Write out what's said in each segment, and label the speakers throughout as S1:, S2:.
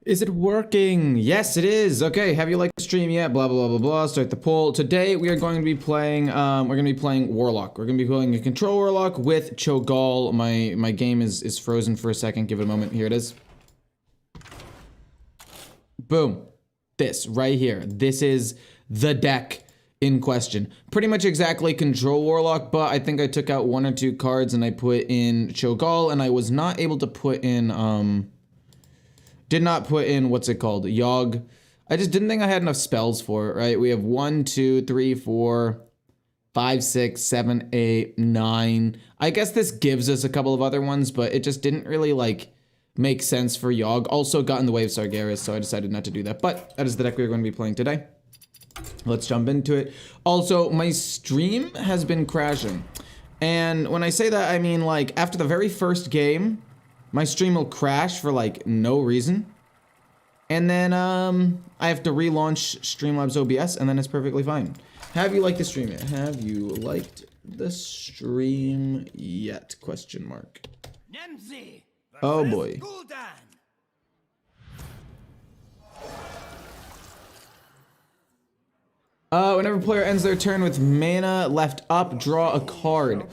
S1: Is it working? Yes, it is. Okay, have you liked the stream yet? Blah, blah, blah, blah, blah. Start the poll. Today, we are going to be playing, Warlock. We're going to be playing a Control Warlock with Cho'Gall. My game is frozen for a second. Give it a moment. Here it is. Boom. This, right here. This is the deck in question. Pretty much exactly Control Warlock, but I think I took out 1 or 2 cards and I put in Cho'Gall, and I was not able to put in, did not put in, what's it called? Yogg. I just didn't think I had enough spells for it, right? We have 1, 2, 3, 4, 5, 6, 7, 8, 9. I guess this gives us a couple of other ones, but it just didn't really, like, make sense for Yogg. Also got in the way of Sargeras, so I decided not to do that. But that is the deck we're going to be playing today. Let's jump into it. Also, my stream has been crashing. And when I say that, I mean, like, after the very first game, my stream will crash for, like, no reason. And then, I have to relaunch Streamlabs OBS, and then it's perfectly fine. Have you liked the stream yet? Have you liked the stream yet? Question mark. Oh, boy. Whenever a player ends their turn with mana left up, draw a card.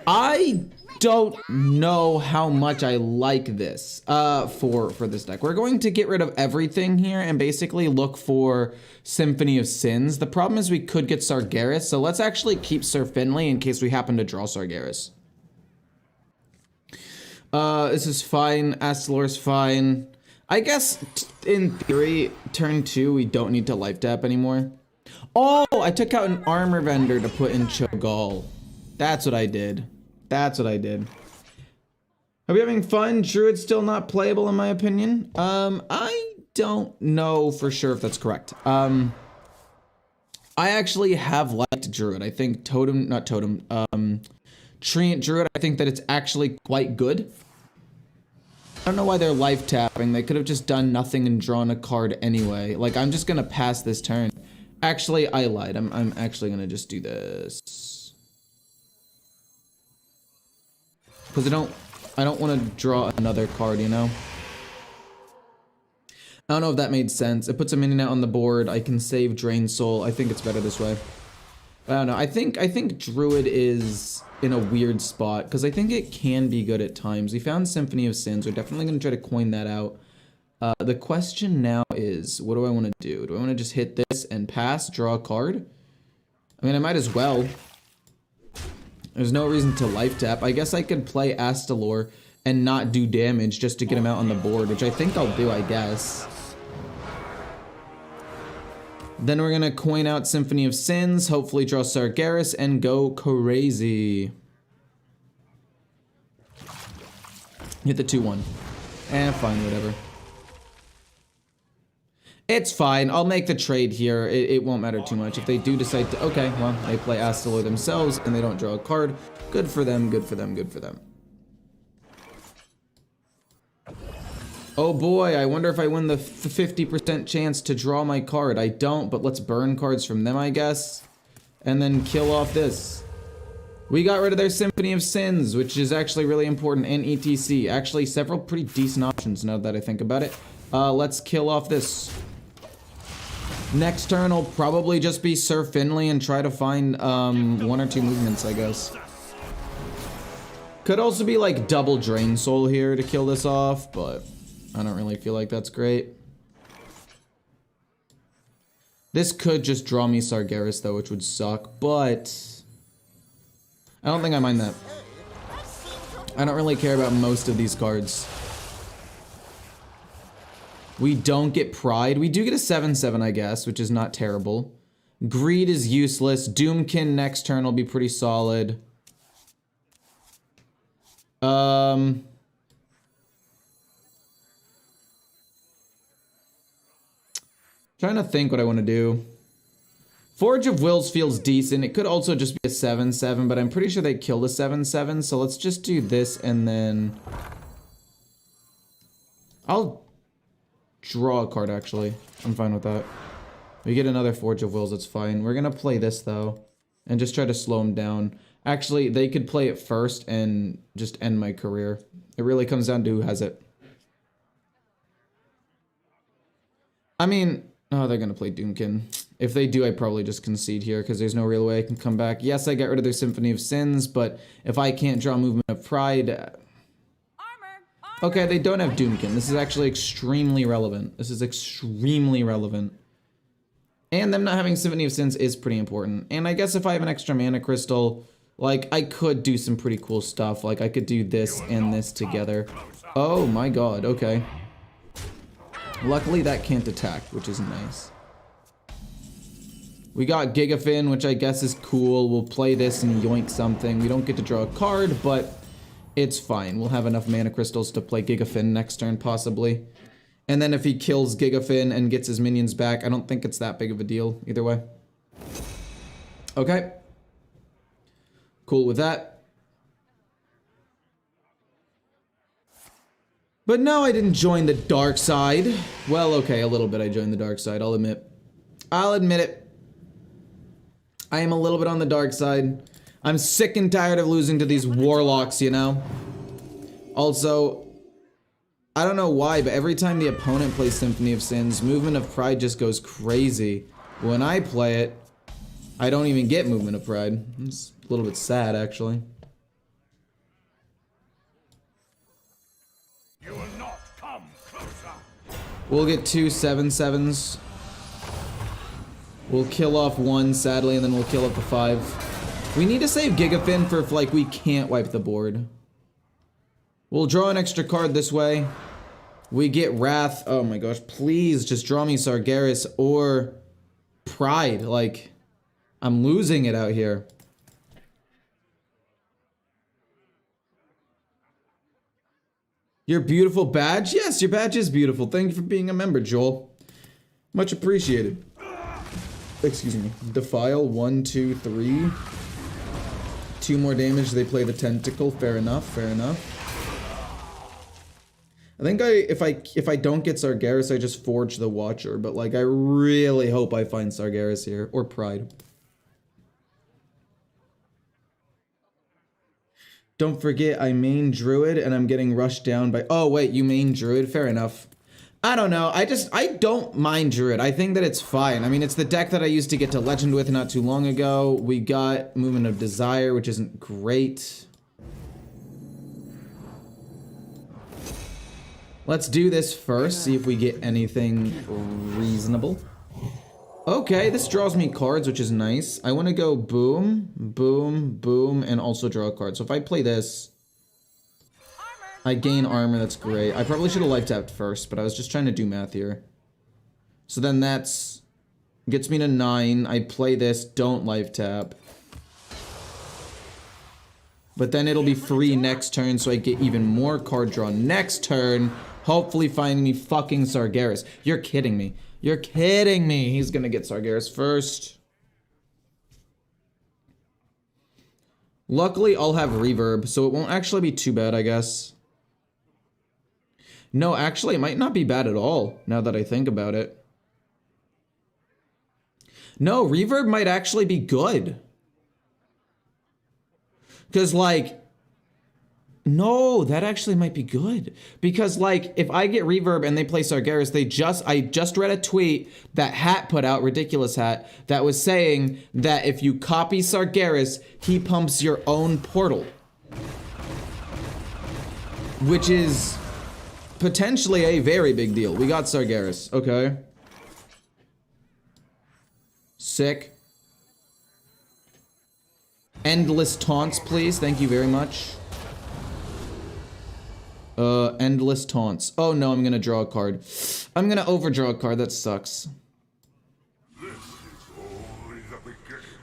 S1: I don't know how much I like this for this deck. We're going to get rid of everything here and basically look for Symphony of Sins. The problem is we could get Sargeras, so let's actually keep Sir Finley in case we happen to draw Sargeras. This is fine. Astalor's fine. I guess in theory, turn 2 we don't need to life tap anymore. Oh, I took out an armor vendor to put in Cho'Gall. That's what I did. That's what I did. Are we having fun? Druid's still not playable in my opinion. I don't know for sure if that's correct. I actually have liked Druid. I think Treant Druid, I think that it's actually quite good. I don't know why they're life tapping. They could have just done nothing and drawn a card anyway. Like, I'm just gonna pass this turn. Actually, I lied. I'm actually gonna just do this. Because I don't want to draw another card, you know? I don't know if that made sense. It puts a minion out on the board. I can save Drain Soul. I think it's better this way. I don't know. I think Druid is in a weird spot because I think it can be good at times. We found Symphony of Sins. We're definitely going to try to coin that out. The question now is, what do I want to do? Do I want to just hit this and pass, draw a card? I mean, I might as well. There's no reason to life tap. I guess I could play Astalor and not do damage just to get him out on the board, which I think I'll do, I guess. Then we're gonna coin out Symphony of Sins, hopefully draw Sargeras, and go crazy. Hit the 2-1. Fine, whatever. It's fine. I'll make the trade here. It won't matter too much. If they do decide to... Okay, well, they play Astalor themselves and they don't draw a card. Good for them, good for them, good for them. Oh boy, I wonder if I win the 50% chance to draw my card. I don't, but let's burn cards from them, I guess. And then kill off this. We got rid of their Symphony of Sins, which is actually really important, and ETC. Actually, several pretty decent options now that I think about it. Let's kill off this. Next turn will probably just be Sir Finley and try to find 1 or 2 movements, I guess. Could also be like double Drain Soul here to kill this off, but I don't really feel like that's great. This could just draw me Sargeras though, which would suck, but I don't think I mind that. I don't really care about most of these cards. We don't get Pride. We do get a 7/7, I guess, which is not terrible. Greed is useless. Doomkin next turn will be pretty solid. Trying to think what I want to do. Forge of Wills feels decent. It could also just be a 7/7, but I'm pretty sure they killed a 7/7, so let's just do this and then... I'll draw a card, actually. I'm fine with that. We get another Forge of Wills, it's fine. We're gonna play this, though, and just try to slow him down. Actually, they could play it first and just end my career. It really comes down to who has it. I mean, oh, they're gonna play Doomkin. If they do, I probably just concede here because there's no real way I can come back. Yes, I get rid of their Symphony of Sins, but if I can't draw Movement of Pride... Okay, they don't have Doomkin. This is actually extremely relevant. This is extremely relevant. And them not having Symphony of Sins is pretty important. And I guess if I have an extra mana crystal, like, I could do some pretty cool stuff. Like, I could do this and this together. Oh my god, okay. Luckily, that can't attack, which is nice. We got Gigafin, which I guess is cool. We'll play this and yoink something. We don't get to draw a card, but it's fine. We'll have enough mana crystals to play Gigafin next turn, possibly. And then if he kills Gigafin and gets his minions back, I don't think it's that big of a deal either way. Okay. Cool with that. But no, I didn't join the dark side. Well, okay, a little bit I joined the dark side, I'll admit. I'll admit it. I am a little bit on the dark side. I'm sick and tired of losing to these warlocks, you know? Also, I don't know why, but every time the opponent plays Symphony of Sins, Movement of Pride just goes crazy. When I play it, I don't even get Movement of Pride. It's a little bit sad, actually.
S2: You will not come closer.
S1: We'll get 2 7/7s. We'll kill off 1, sadly, and then we'll kill off the 5. We need to save Gigafin for if, like, we can't wipe the board. We'll draw an extra card this way. We get Wrath. Oh my gosh, please just draw me Sargeras or Pride. Like, I'm losing it out here. Your beautiful badge? Yes, your badge is beautiful. Thank you for being a member, Joel. Much appreciated. Excuse me. Defile, 1, 2, 3. 2 more damage, they play the Tentacle. Fair enough, fair enough. I think if I don't get Sargeras, I just forge the Watcher, but like I really hope I find Sargeras here, or Pride. Don't forget I main Druid and I'm getting rushed down by... Oh wait, you main Druid? Fair enough. I don't know, I don't mind Druid. I think that it's fine. I mean, it's the deck that I used to get to Legend with not too long ago. We got Movement of Desire, which isn't great. Let's do this first, see if we get anything reasonable. Okay, this draws me cards, which is nice. I want to go boom, boom, boom, and also draw a card. So if I play this, I gain armor, that's great. I probably should have life tapped first, but I was just trying to do math here. So then that's... gets me to 9. I play this, don't life tap. But then it'll be free next turn, so I get even more card draw next turn. Hopefully finding me fucking Sargeras. You're kidding me. You're kidding me. He's gonna get Sargeras first. Luckily, I'll have reverb, so it won't actually be too bad, I guess. No, actually, it might not be bad at all, now that I think about it. No, reverb might actually be good. Because, like... No, that actually might be good. Because, like, if I get reverb and they play Sargeras, I just read a tweet that Hat put out, Ridiculous Hat, that was saying that if you copy Sargeras, he pumps your own portal. Which is potentially a very big deal. We got Sargeras, okay. Sick. Endless taunts, please. Thank you very much. Endless taunts. Oh no, I'm gonna draw a card. I'm gonna overdraw a card, that sucks.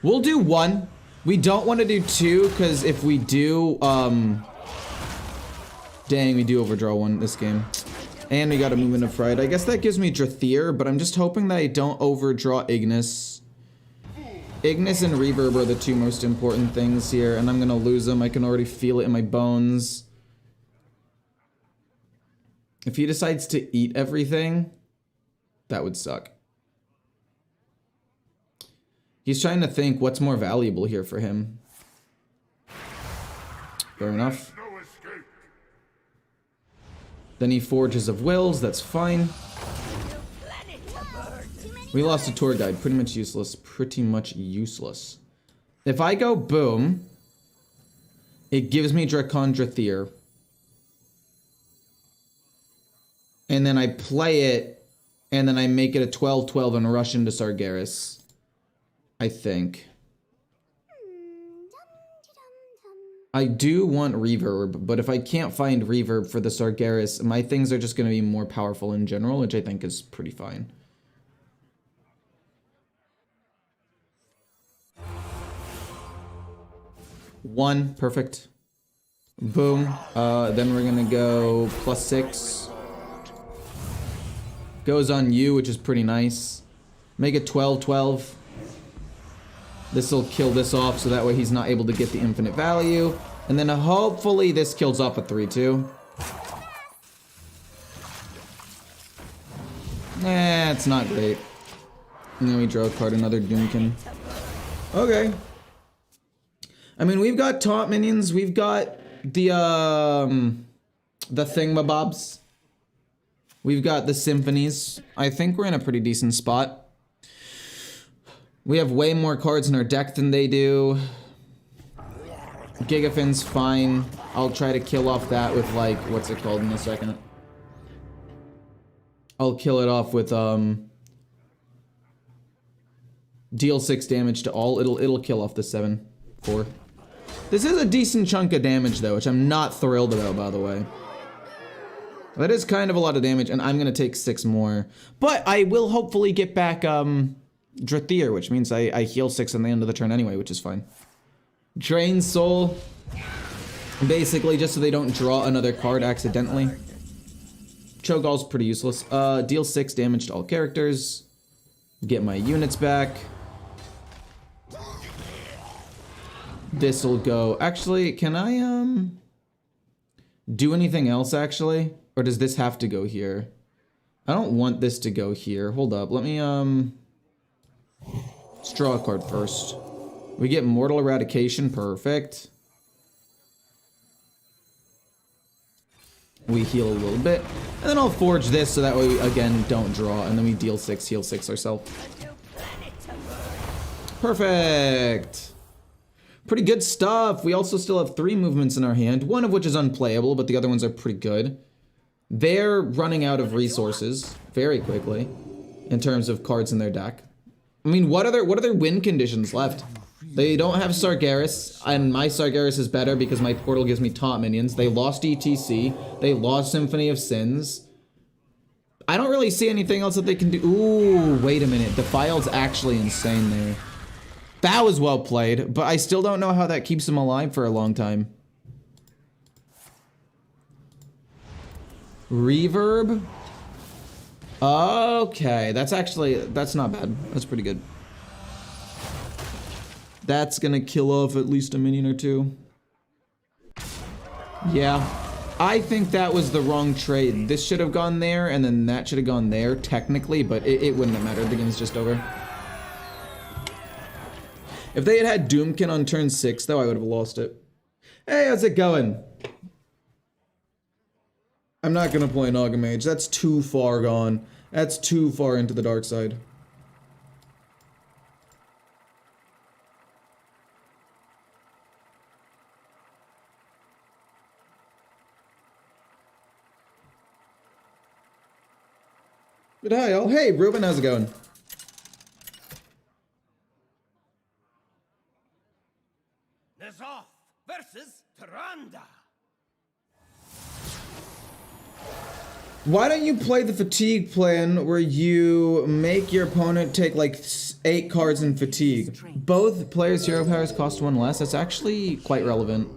S1: We'll do 1. We don't want to do 2, because if we do, dang, we do overdraw 1 this game. And we got a Movement of Pride. I guess that gives me Drathir, but I'm just hoping that I don't overdraw Ignis. Ignis and Reverb are the 2 most important things here, and I'm gonna lose them. I can already feel it in my bones. If he decides to eat everything, that would suck. He's trying to think what's more valuable here for him. Fair enough. Then he forges of wills, that's fine. We lost a tour guide. Pretty much useless. Pretty much useless. If I go boom, it gives me Drakondrathier. And then I play it, and then I make it a 12/12 and rush into Sargeras. I think. I do want reverb, but if I can't find reverb for the Sargeras, my things are just going to be more powerful in general, which I think is pretty fine. One, perfect. Boom. Then we're gonna go +6. Goes on you, which is pretty nice. Make it 12/12. This'll kill this off, so that way he's not able to get the infinite value. And then hopefully this kills off a 3/2. It's not great. And then we draw a card, another Doomkin. Okay. I mean, we've got taunt minions, we've got the thingamabobs. We've got the symphonies. I think we're in a pretty decent spot. We have way more cards in our deck than they do. Gigafin's fine. I'll try to kill off that with, like, what's it called in a second. I'll kill it off with, deal 6 damage to all. It'll kill off the 7/4. This is a decent chunk of damage, though, which I'm not thrilled about, by the way. That is kind of a lot of damage, and I'm gonna take 6 more. But I will hopefully get back, Drathier, which means I heal 6 on the end of the turn anyway, which is fine. Drain Soul. Basically, just so they don't draw another card accidentally. Cho'Gall's pretty useless. Deal 6 damage to all characters. Get my units back. This'll go... Actually, can I, do anything else, actually? Or does this have to go here? I don't want this to go here. Hold up, let me, let's draw a card first. We get Mortal Eradication, perfect. We heal a little bit. And then I'll forge this so that way we, again, don't draw. And then we deal 6, heal 6 ourselves. Perfect! Pretty good stuff. We also still have 3 movements in our hand, one of which is unplayable, but the other ones are pretty good. They're running out of resources very quickly in terms of cards in their deck. I mean, what are their win conditions left? They don't have Sargeras, and my Sargeras is better because my portal gives me taunt minions. They lost ETC. They lost Symphony of Sins. I don't really see anything else that they can do. Ooh, wait a minute. Defiled's actually insane there. That was well played, but I still don't know how that keeps him alive for a long time. Reverb? Okay, that's not bad. That's pretty good. That's gonna kill off at least a minion or 2. Yeah, I think that was the wrong trade. This should have gone there, and then that should have gone there, technically, but it wouldn't have mattered. The game's just over. If they had Doomkin on turn 6, though, I would have lost it. Hey, how's it going? I'm not gonna play Nagamage. That's too far gone. That's too far into the dark side. But hi, all. Hey, Ruben, how's it going?
S2: Nerfs versus Tyrande.
S1: Why don't you play the fatigue plan where you make your opponent take like 8 cards in fatigue? Both players' hero powers cost 1 less. That's actually quite relevant.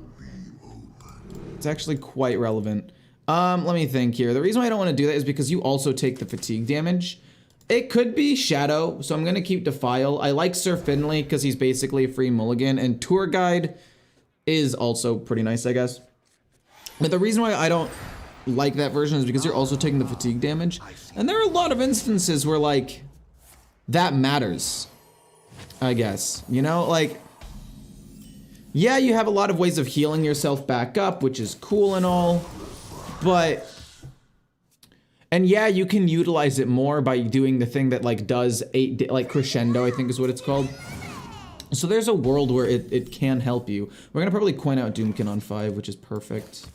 S1: It's actually quite relevant. Let me think here. The reason why I don't want to do that is because you also take the fatigue damage. It could be Shadow, so I'm gonna keep Defile. I like Sir Finley because he's basically a free mulligan, and Tour Guide is also pretty nice, I guess. But the reason why I don't like that version is because you're also taking the fatigue damage, and there are a lot of instances where, like, that matters, I guess. You know, like, yeah, you have a lot of ways of healing yourself back up, which is cool and all, but And yeah, you can utilize it more by doing the thing that like does 8, like crescendo, I think is what it's called. So there's a world where it can help you. We're gonna probably coin out Doomkin on 5, which is perfect.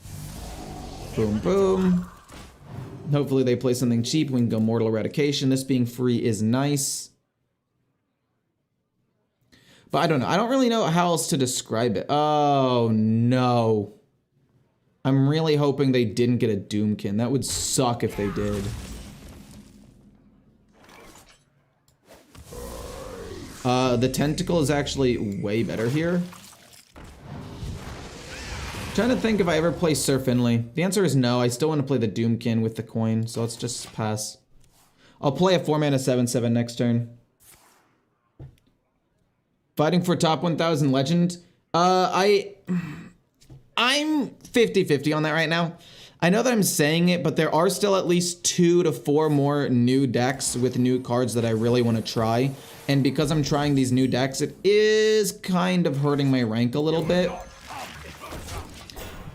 S1: Boom, boom. Hopefully they play something cheap. We can go Mortal Eradication. This being free is nice. But I don't know. I don't really know how else to describe it. Oh, no. I'm really hoping they didn't get a Doomkin. That would suck if they did. The Tentacle is actually way better here. Trying to think if I ever play Sir Finley. The answer is no. I still want to play the Doomkin with the coin, so let's just pass. I'll play a 4-mana 7/7 next turn. Fighting for top 1000 legend. I'm 50-50 on that right now. I know that I'm saying it, but there are still at least 2 to 4 more new decks with new cards that I really want to try. And because I'm trying these new decks, it is kind of hurting my rank a little bit.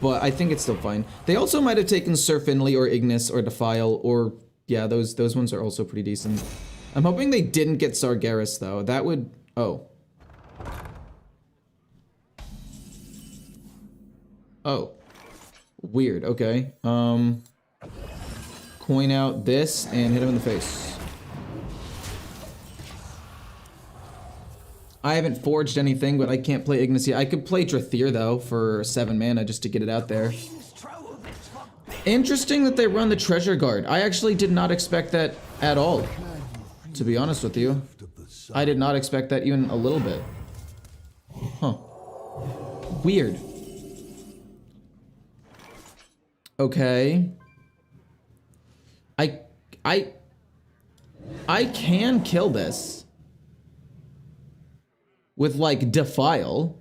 S1: But I think it's still fine. They also might have taken Sir Finley or Ignis or Defile or... yeah, those ones are also pretty decent. I'm hoping they didn't get Sargeras, though. That would... oh. Oh. Weird, okay. Coin out this and hit him in the face. I haven't forged anything, but I can't play Ignis yet. I could play Drathir, though, for 7 mana just to get it out there. Interesting that they run the Treasure Guard. I actually did not expect that at all, to be honest with you. I did not expect that even a little bit. Huh. Weird. Okay. I can kill this. With, like, Defile.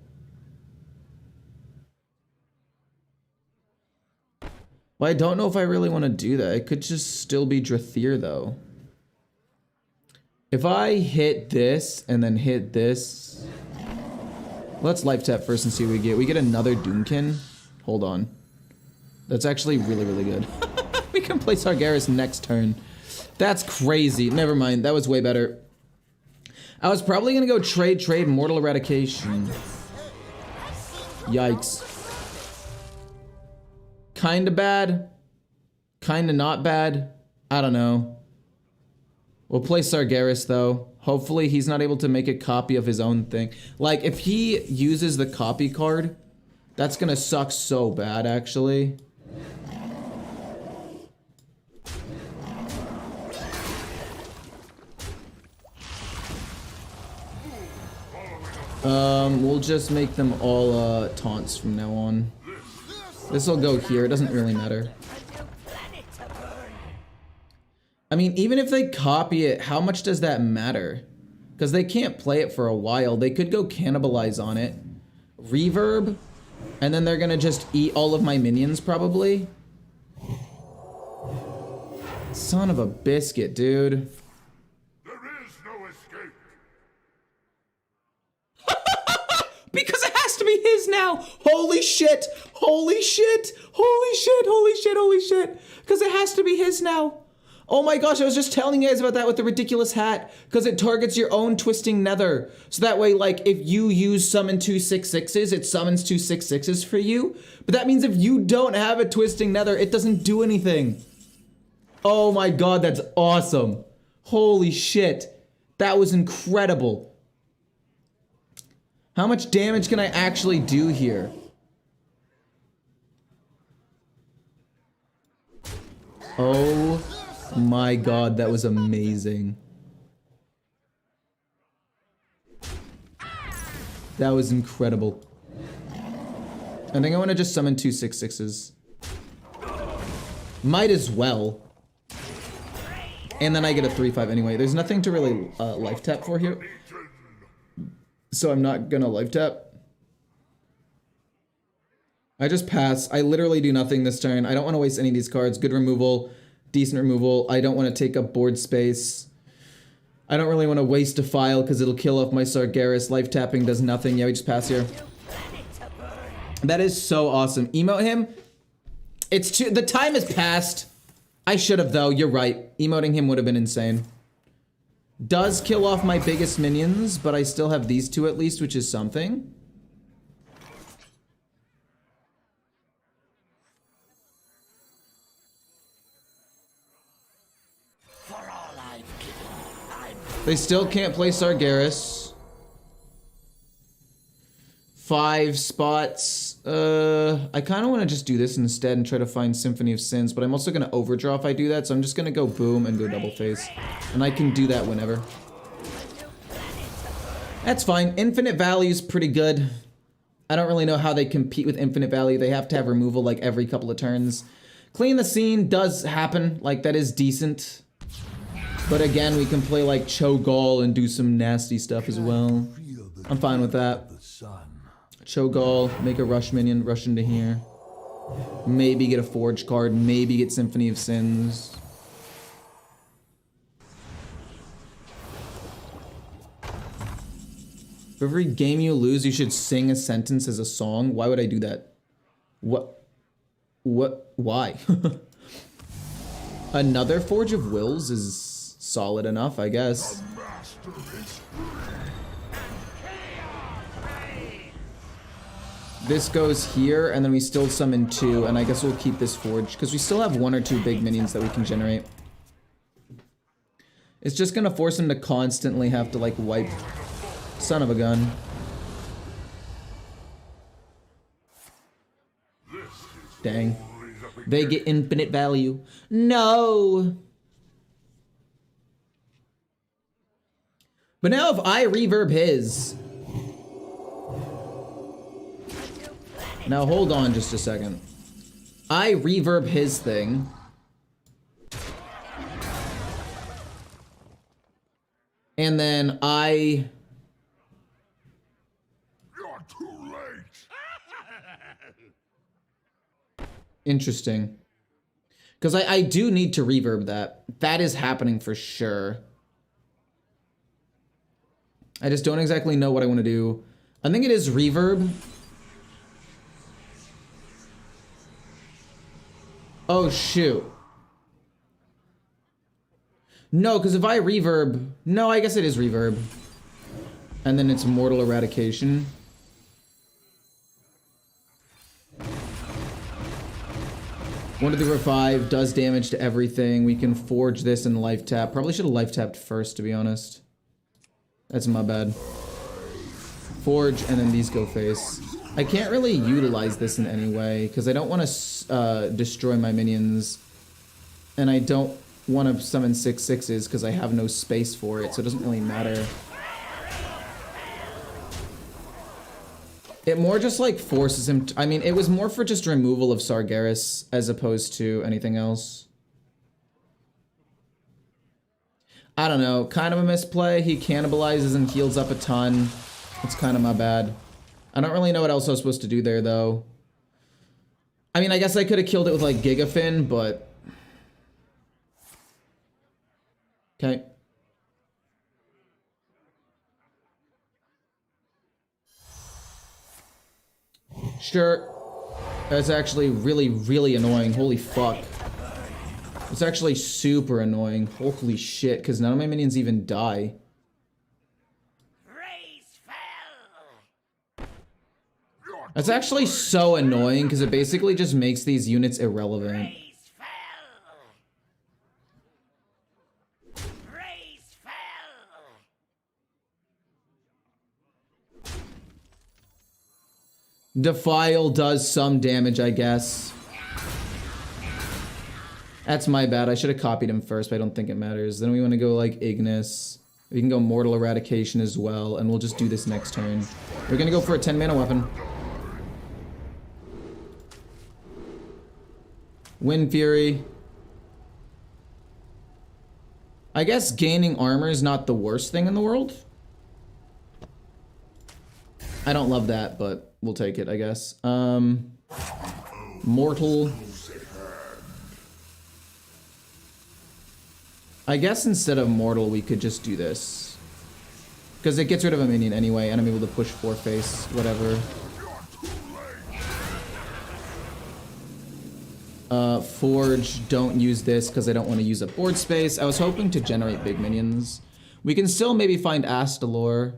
S1: Well, I don't know if I really want to do that. It could just still be Drathir, though. If I hit this and then hit this... let's life tap first and see what we get. We get another Doomkin. Hold on. That's actually really, really good. We can play Sargeras next turn. That's crazy. Never mind. That was way better. I was probably gonna go trade Mortal Eradication. Yikes. Kinda bad. Kinda not bad. I don't know. We'll play Sargeras though. Hopefully he's not able to make a copy of his own thing. Like, if he uses the copy card, that's gonna suck so bad, actually. We'll just make them all, taunts from now on. This'll go here, it doesn't really matter. I mean, even if they copy it, how much does that matter? Because they can't play it for a while. They could go cannibalize on it. Reverb, and then they're gonna just eat all of my minions, probably. Son of a biscuit, dude. Because it has to be his now. Holy shit. Holy shit. Holy shit. Holy shit. Holy shit. Because it has to be his now. Oh my gosh, I was just telling you guys about that with the ridiculous hat. Because it targets your own Twisting Nether. So that way, like, if you use summon 2 6/6s, it summons 2 6/6s for you. But that means if you don't have a Twisting Nether, it doesn't do anything. Oh my god, that's awesome. Holy shit. That was incredible. How much damage can I actually do here? Oh my god, that was amazing. That was incredible. I think I want to just summon 2 6/6s. Might as well. And then I get a 3/5 anyway. There's nothing to really life tap for here. So I'm not gonna life tap. I just pass. I literally do nothing this turn. I don't want to waste any of these cards. Good removal. Decent removal. I don't want to take up board space. I don't really want to waste Defile because it'll kill off my Sargeras. Life tapping does nothing. Yeah, we just pass here. That is so awesome. Emote him. It's too... the time has passed. I should have though, you're right. Emoting him would have been insane. Does kill off my biggest minions, but I still have these two at least, which is something. They still can't play Sargeras. 5 spots. I kind of want to just do this instead and try to find Symphony of Sins, but I'm also going to overdraw if I do that, so I'm just going to go boom and go double face. And I can do that whenever. That's fine. Infinite Value is pretty good. I don't really know how they compete with Infinite Value. They have to have removal like every couple of turns. Clean the Scene does happen. Like, that is decent. But again, we can play like Cho'Gall and do some nasty stuff as well. I'm fine with that. Cho'Gall, make a rush minion, rush into here. Maybe get a Forge card, maybe get Symphony of Sins. For every game you lose, you should sing a sentence as a song. Why would I do that? What? Why? Another Forge of Wills is solid enough, I guess. This goes here, and then we still summon 2, and I guess we'll keep this Forge, because we still have 1 or 2 big minions that we can generate. It's just gonna force him to constantly have to, like, wipe. Son of a gun. Dang. They get infinite value. No! But now if I reverb his... Now hold on just a second. I reverb his thing. And then I... You're too late. Interesting. Because I do need to reverb that. That is happening for sure. I just don't exactly know what I want to do. I think it is reverb. Oh, shoot. No, because if I reverb... No, I guess it is reverb. And then it's Mortal Eradication. One to the revive does damage to everything. We can forge this and life tap. Probably should have life tapped first, to be honest. That's my bad. Forge, and then these go face. I can't really utilize this in any way, because I don't want to destroy my minions. And I don't want to summon 6/6s, because I have no space for it, so it doesn't really matter. It more just, like, forces him to... I mean, it was more for just removal of Sargeras, as opposed to anything else. I don't know, kind of a misplay. He cannibalizes and heals up a ton. It's kind of my bad. I don't really know what else I was supposed to do there, though. I mean, I guess I could have killed it with, like, Gigafin, but... Okay. Sure. That's actually really, really annoying. Holy fuck. It's actually super annoying. Holy shit, because none of my minions even die. That's actually so annoying, because it basically just makes these units irrelevant. Defile does some damage, I guess. That's my bad. I should have copied him first, but I don't think it matters. Then we want to go like Ignis. We can go Mortal Eradication as well, and we'll just do this next turn. We're gonna go for a 10 mana weapon. Wind Fury. I guess gaining armor is not the worst thing in the world. I don't love that, but we'll take it, I guess. Mortal. I guess instead of Mortal, we could just do this. Because it gets rid of a minion anyway, and I'm able to push 4-face, whatever. Forge, don't use this because I don't want to use up board space. I was hoping to generate big minions. We can still maybe find Astalor.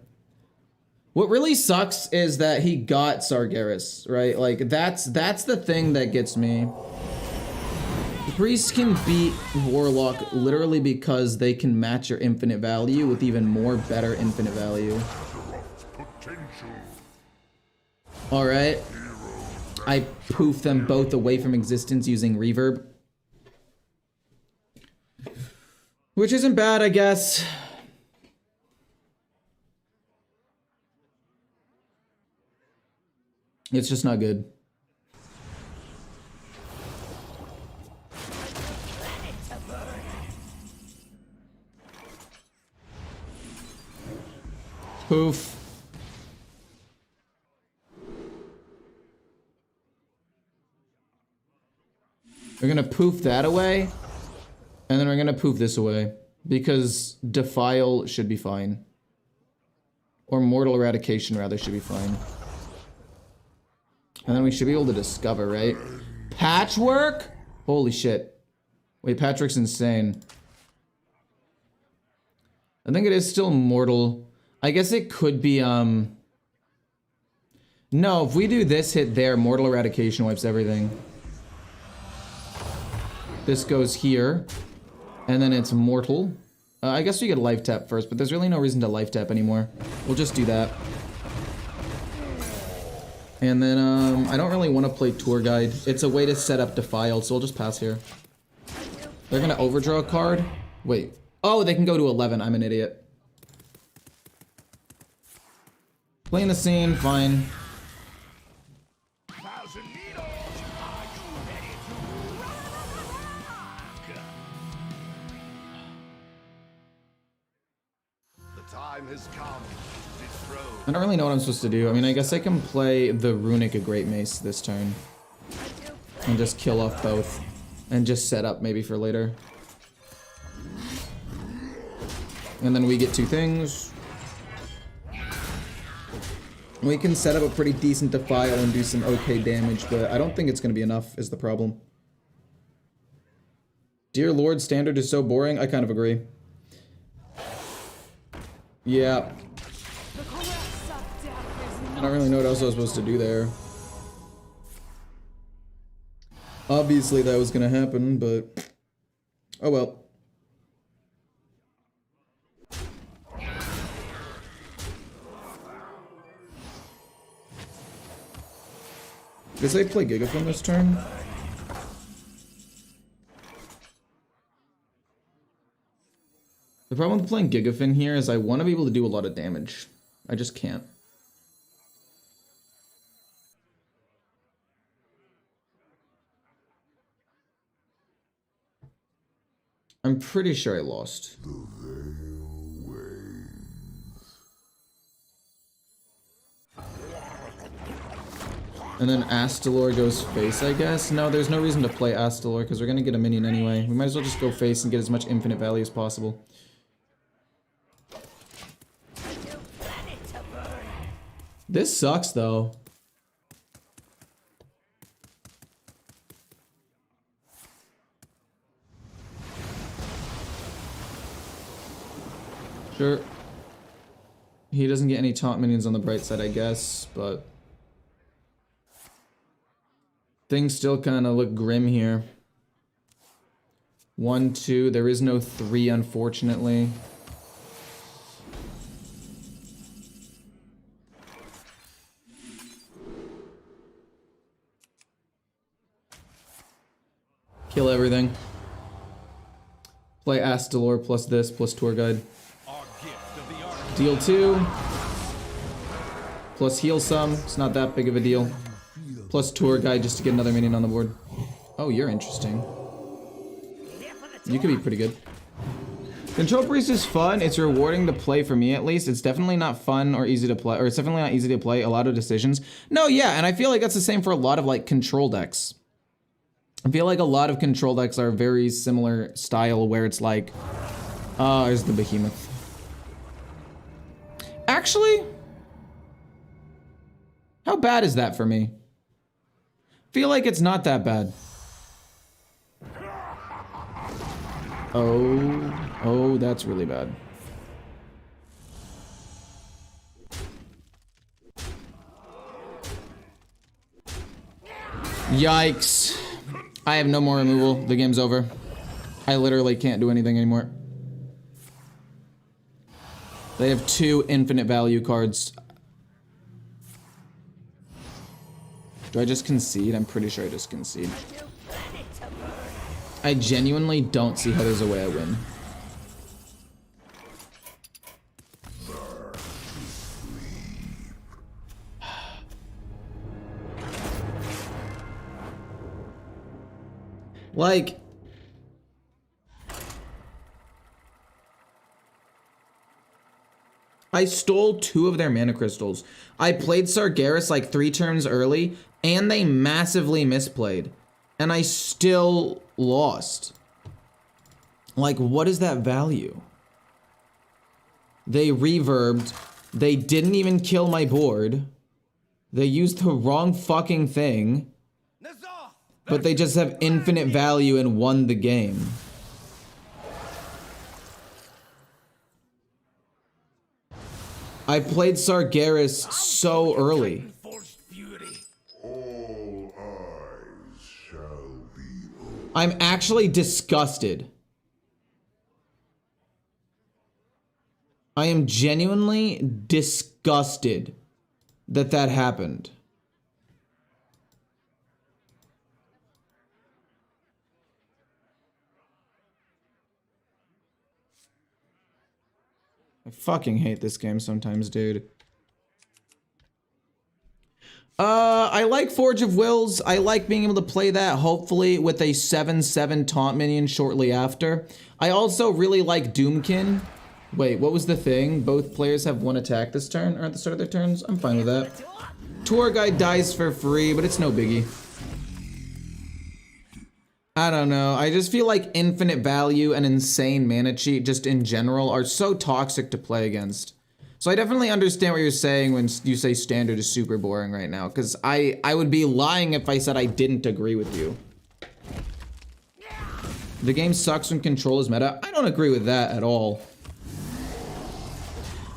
S1: What really sucks is that he got Sargeras, right? Like, that's the thing that gets me. Priests can beat Warlock literally because they can match your infinite value with even more better infinite value. Alright. I poof them both away from existence using reverb. Which isn't bad, I guess. It's just not good. Poof. We're gonna poof that away, and then we're gonna poof this away, because Defile should be fine. Or Mortal Eradication, rather, should be fine. And then we should be able to discover, right? Patchwork? Holy shit. Wait, Patchwork's insane. I think it is still mortal. I guess it could be, No, if we do this hit there, Mortal Eradication wipes everything. This goes here. And then it's mortal. I guess we get a life tap first, but there's really no reason to life tap anymore. We'll just do that. And then, I don't really want to play Tour Guide. It's a way to set up Defiled, so we'll just pass here. They're gonna overdraw a card? Wait. Oh, they can go to 11. I'm an idiot. Playing the scene, fine.
S2: Has come.
S1: I don't really know what I'm supposed to do. I mean, I guess I can play the Runic a Great Mace this turn. And just kill off both. And just set up maybe for later. And then we get two things. We can set up a pretty decent Defile and do some okay damage, but I don't think it's going to be enough is the problem. Dear Lord, Standard is so boring. I kind of agree. Yeah. I don't really know what else I was supposed to do there. Obviously that was gonna happen, but... oh well. Guess I play Gigafin this turn? The problem with playing Gigafin here is I want to be able to do a lot of damage. I just can't. I'm pretty sure I lost. And then Astalor goes face, I guess? No, there's no reason to play Astalor because we're going to get a minion anyway. We might as well just go face and get as much infinite value as possible. This sucks, though. Sure. He doesn't get any taunt minions on the bright side, I guess, but... things still kind of look grim here. 1, 2, there is no 3, unfortunately. Kill everything. Play Astalor plus this plus Tour Guide. Deal 2. Plus heal some. It's not that big of a deal. Plus Tour Guide just to get another minion on the board. Oh, you're interesting. You could be pretty good. Control Priest is fun. It's rewarding to play for me, at least. It's definitely not fun or easy to play, or it's definitely not easy to play. A lot of decisions. No, yeah, and I feel like that's the same for a lot of like control decks. I feel like a lot of control decks are very similar style where it's like, there's the behemoth. Actually, how bad is that for me? Feel like it's not that bad. Oh, that's really bad. Yikes. I have no more removal. The game's over. I literally can't do anything anymore. They have 2 infinite value cards. Do I just concede? I'm pretty sure I just concede. I genuinely don't see how there's a way I win. Like, I stole 2 of their mana crystals. I played Sargeras like 3 turns early, and they massively misplayed. And I still lost. Like, what is that value? They reverbed. They didn't even kill my board. They used the wrong fucking thing. But they just have infinite value and won the game. I played Sargeras so early. I'm actually disgusted. I am genuinely disgusted that that happened. I fucking hate this game sometimes, dude. I like Forge of Wills. I like being able to play that, hopefully, with a 7/7 taunt minion shortly after. I also really like Doomkin. Wait, what was the thing? Both players have 1 attack this turn, or at the start of their turns? I'm fine with that. Tour Guide dies for free, but it's no biggie. I don't know. I just feel like infinite value and insane mana cheat just in general are so toxic to play against. So I definitely understand what you're saying when you say standard is super boring right now, because I would be lying if I said I didn't agree with you. The game sucks when control is meta. I don't agree with that at all.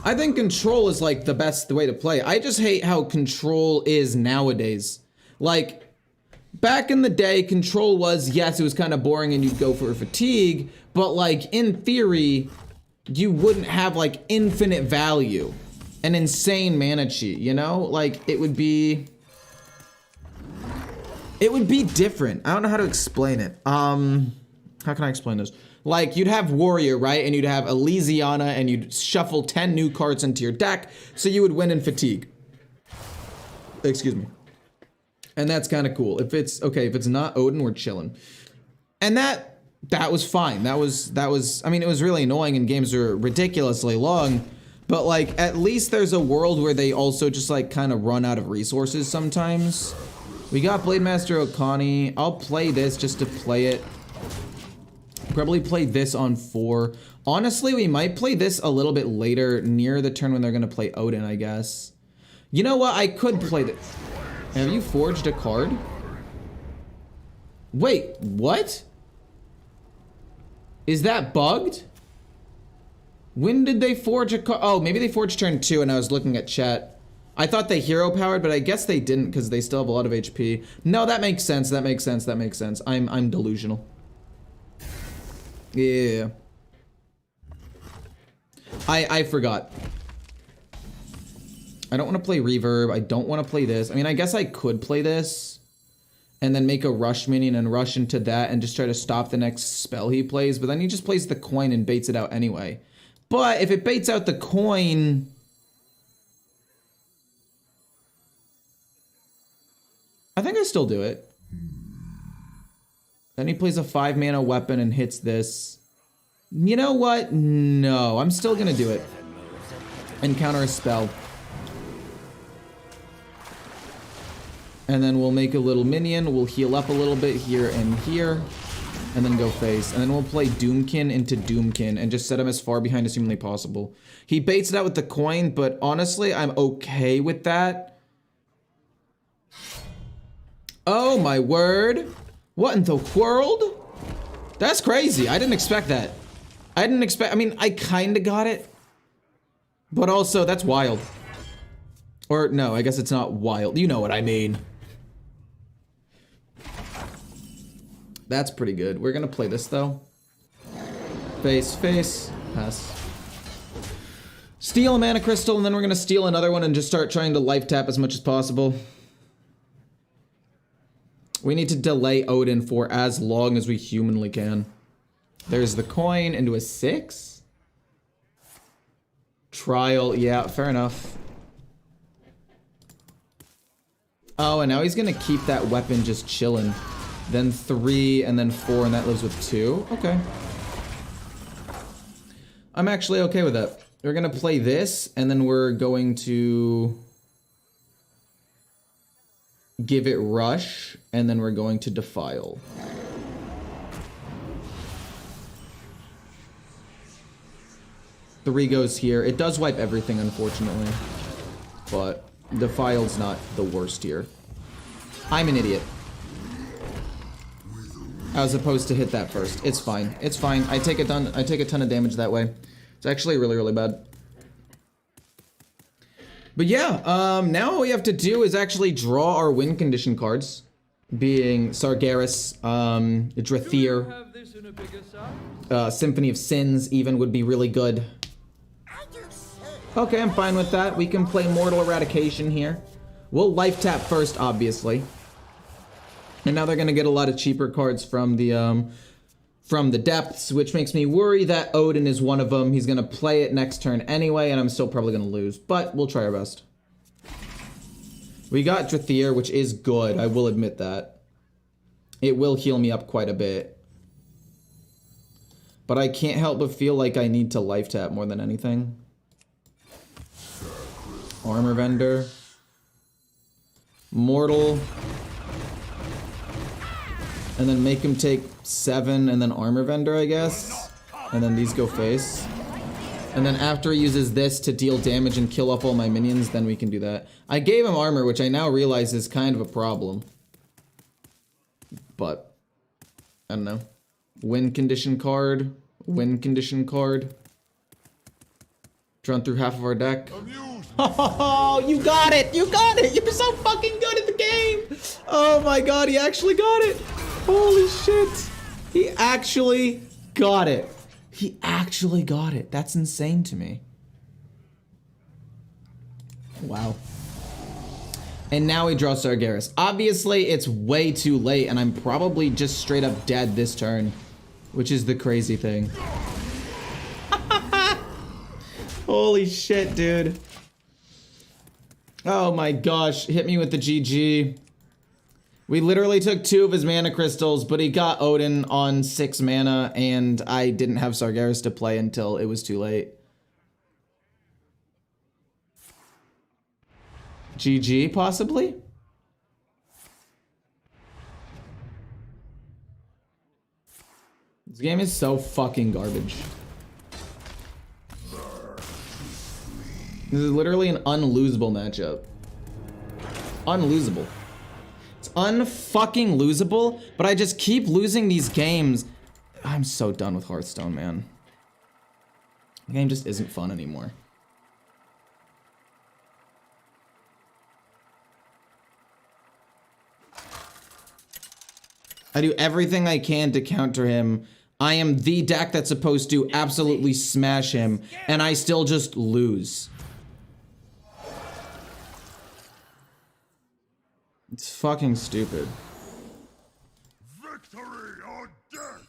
S1: I think control is like the best way to play. I just hate how control is nowadays. Like, back in the day, control was, yes, it was kind of boring and you'd go for fatigue, but like, in theory, you wouldn't have like infinite value, an insane mana cheat, you know? Like, it would be different. I don't know how to explain it. How can I explain this? Like, you'd have Warrior, right? And you'd have Elysiana, and you'd shuffle 10 new cards into your deck, so you would win in fatigue. Excuse me. And that's kind of cool. If it's not Odin, we're chilling. And that was fine. That was, I mean, it was really annoying and games are ridiculously long, but like, at least there's a world where they also just like kind of run out of resources sometimes. We got Blade Master Okani. I'll play this just to play it. Probably play this on 4. Honestly, we might play this a little bit later, near the turn when they're gonna play Odin, I guess. You know what? I could play this. Have you forged a card? Wait, what? Is that bugged? When did they forge a card? Oh, maybe they forged turn 2 and I was looking at chat. I thought they hero powered, but I guess they didn't because they still have a lot of HP. No, that makes sense. That makes sense. That makes sense. I'm delusional. Yeah. I forgot. I don't want to play Reverb. I don't want to play this. I mean, I guess I could play this and then make a rush minion and rush into that and just try to stop the next spell he plays, but then he just plays the coin and baits it out anyway. But if it baits out the coin, I think I still do it. Then he plays a 5 mana weapon and hits this. You know what? No, I'm still gonna do it. And counter a spell. And then we'll make a little minion, we'll heal up a little bit here and here, and then go face. And then we'll play Doomkin into Doomkin and just set him as far behind as humanly possible. He baits it out with the coin, but honestly, I'm okay with that. Oh my word. What in the world? That's crazy. I didn't expect that. I mean, I kinda got it. But also, that's wild. Or, no, I guess it's not wild. You know what I mean. That's pretty good. We're gonna play this, though. Face, face, pass. Steal a mana crystal, and then we're gonna steal another one and just start trying to life tap as much as possible. We need to delay Odin for as long as we humanly can. There's the coin into a 6? Trial, yeah, fair enough. Oh, and now he's gonna keep that weapon just chilling. Then 3, and then 4, and that lives with 2? Okay. I'm actually okay with that. We're gonna play this, and then we're going to give it rush, and then we're going to defile. Three goes here. It does wipe everything, unfortunately. But defile's not the worst here. I'm an idiot. I was supposed to hit that first. It's fine. It's fine. I take a ton of damage that way. It's actually really, really bad. But yeah, now all we have to do is actually draw our win condition cards. Being Sargeras, Drathier, Symphony of Sins even would be really good. Okay, I'm fine with that. We can play Mortal Eradication here. We'll life tap first, obviously. And now they're gonna get a lot of cheaper cards from the depths, which makes me worry that Odin is one of them. He's gonna play it next turn anyway, and I'm still probably gonna lose, but we'll try our best. We got Drathier, which is good, I will admit that. It will heal me up quite a bit. But I can't help but feel like I need to life tap more than anything. Armor Vendor. Mortal. And then make him take 7 and then Armor Vendor, I guess. And then these go face. And then after he uses this to deal damage and kill off all my minions, then we can do that. I gave him armor, which I now realize is kind of a problem. But, I don't know. Win condition card. Win condition card. Drawn through half of our deck. Oh, you got it! You got it! You're so fucking good at the game! Oh my god, he actually got it! Holy shit! He actually got it. He actually got it. That's insane to me. Wow. And now we draw Sargeras. Obviously, it's way too late, and I'm probably just straight up dead this turn. Which is the crazy thing. Holy shit, dude. Oh my gosh, hit me with the GG. We literally took 2 of his mana crystals, but he got Odin on 6 mana, and I didn't have Sargeras to play until it was too late. GG, possibly? This game is so fucking garbage. This is literally an unlosable matchup. Unlosable. It's unfucking losable, but I just keep losing these games. I'm so done with Hearthstone, man. The game just isn't fun anymore. I do everything I can to counter him. I am the deck that's supposed to absolutely smash him, and I still just lose. It's fucking stupid.
S2: Victory or death.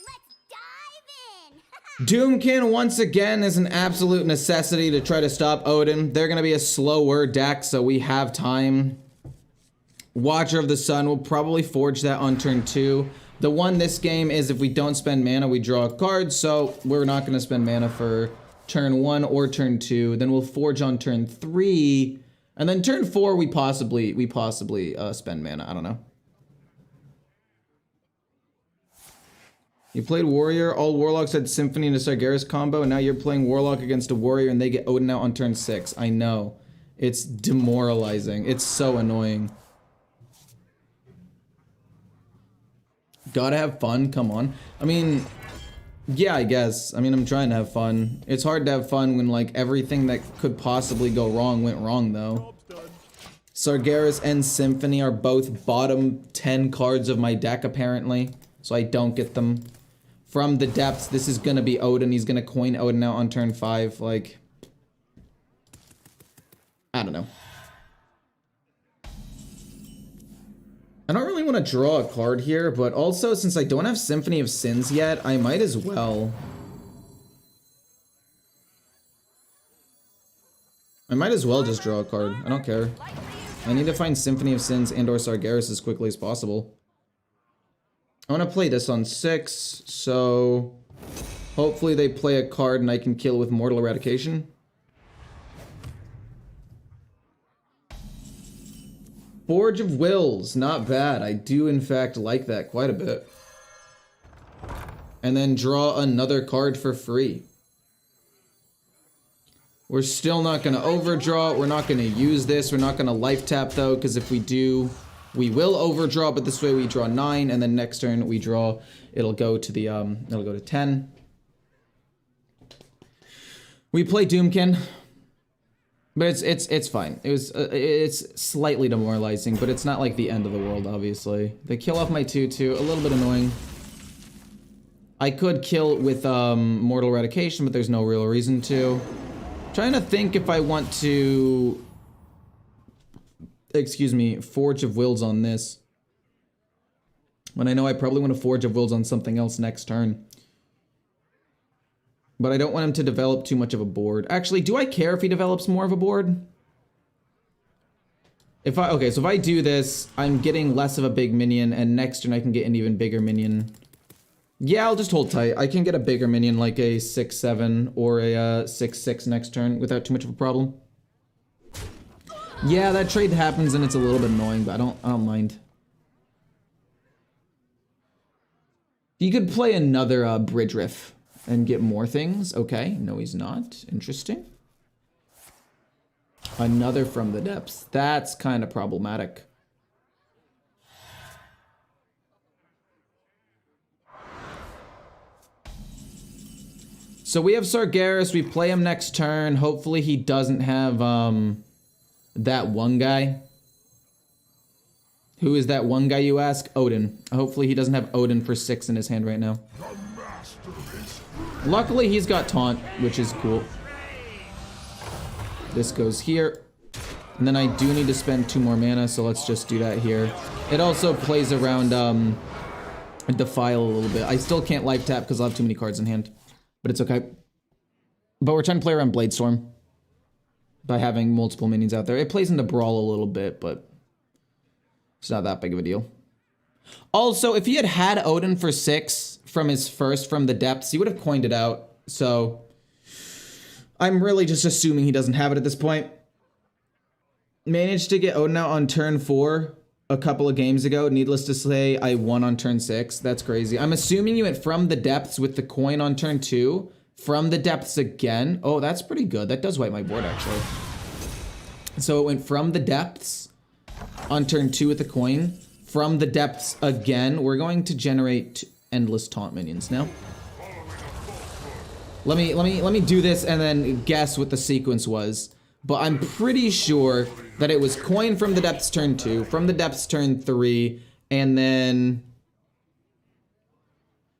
S3: Let's dive in.
S1: Doomkin once again is an absolute necessity to try to stop Odin. They're gonna be a slower deck, so we have time. Watcher of the Sun will probably forge that on turn 2. The one this game is if we don't spend mana, we draw a card, so we're not gonna spend mana for turn 1 or turn 2. Then we'll forge on turn 3. And then turn 4, we possibly spend mana. I don't know. You played Warrior. All Warlocks had Symphony and a Sargeras combo, and now you're playing Warlock against a Warrior, and they get Odin out on turn 6. I know. It's demoralizing. It's so annoying. Gotta have fun, come on. I mean, yeah, I guess. I mean, I'm trying to have fun. It's hard to have fun when, like, everything that could possibly go wrong went wrong, though. Sargeras and Symphony are both bottom 10 cards of my deck, apparently. So I don't get them. From the depths, this is gonna be Odin. He's gonna coin Odin out on turn 5, like... I don't know. I don't really want to draw a card here, but also, since I don't have Symphony of Sins yet, I might as well. I might as well just draw a card. I don't care. I need to find Symphony of Sins and or Sargeras as quickly as possible. I want to play this on 6, so hopefully they play a card and I can kill with Mortal Eradication. Forge of Wills, not bad. I do in fact like that quite a bit. And then draw another card for free. We're still not going to overdraw. We're not going to use this. We're not going to life tap though, because if we do, we will overdraw, but this way we draw 9, and then next turn we draw, it'll go to the, it'll go to 10. We play Doomkin. But it's fine. It's slightly demoralizing, but it's not like the end of the world, obviously. They kill off my 2/2, a little bit annoying. I could kill with Mortal Eradication, but there's no real reason to. Trying to think if I want to, excuse me, Forge of Wills on this. When I know I probably want to Forge of Wills on something else next turn. But I don't want him to develop too much of a board. Actually, do I care if he develops more of a board? Okay, so if I do this, I'm getting less of a big minion, and next turn I can get an even bigger minion. Yeah, I'll just hold tight. I can get a bigger minion like a 6/7 or a 6/6 next turn without too much of a problem. Yeah, that trade happens and it's a little bit annoying, but I don't mind. You could play another Bridge Riff and get more things. Okay, no he's not. Interesting. Another From the Depths. That's kind of problematic. So we have Sargeras. We play him next turn. Hopefully he doesn't have that one guy. Who is that one guy, you ask? Odin. Hopefully he doesn't have Odin for 6 in his hand right now. Luckily, he's got Taunt, which is cool. This goes here. And then I do need to spend 2 more mana, so let's just do that here. It also plays around Defile a little bit. I still can't life tap because I'll have too many cards in hand. But it's okay. But we're trying to play around Bladestorm by having multiple minions out there. It plays into Brawl a little bit, but it's not that big of a deal. Also, if he had had Odin for 6 from his first From the Depths, he would have coined it out. So I'm really just assuming he doesn't have it at this point. Managed to get Odin out on turn 4 a couple of games ago. Needless to say, I won on turn 6. That's crazy. I'm assuming you went From the Depths with the coin on turn 2. From the Depths again. Oh, that's pretty good. That does wipe my board, actually. So it went From the Depths on turn 2 with the coin. From the Depths again. We're going to generate endless taunt minions now. Let me do this and then guess what the sequence was. But I'm pretty sure that it was coin From the Depths turn 2, From the Depths turn 3, and then...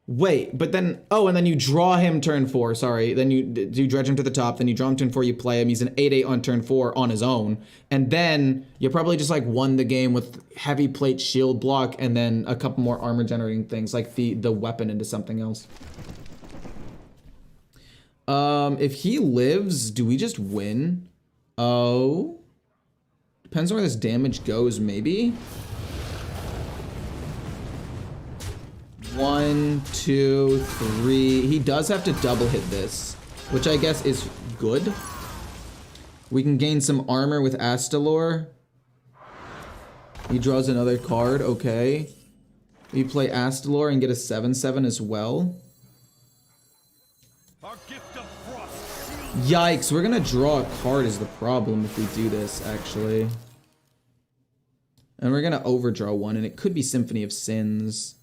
S1: Wait, but then... Oh, and then you draw him turn 4, sorry. Then you dredge him to the top, then you draw him turn 4, you play him. He's an 8/8 on turn 4 on his own. And then you probably just like won the game with heavy plate shield block and then a couple more armor generating things, like the weapon into something else. If he lives, do we just win? Oh. Depends on where this damage goes, maybe. 1, 2, 3. He does have to double hit this, which I guess is good. We can gain some armor with Astalor. He draws another card, okay. We play Astalor and get a 7/7 as well. Yikes, we're gonna draw a card is the problem if we do this, actually. And we're gonna overdraw one, and it could be Symphony of Sins.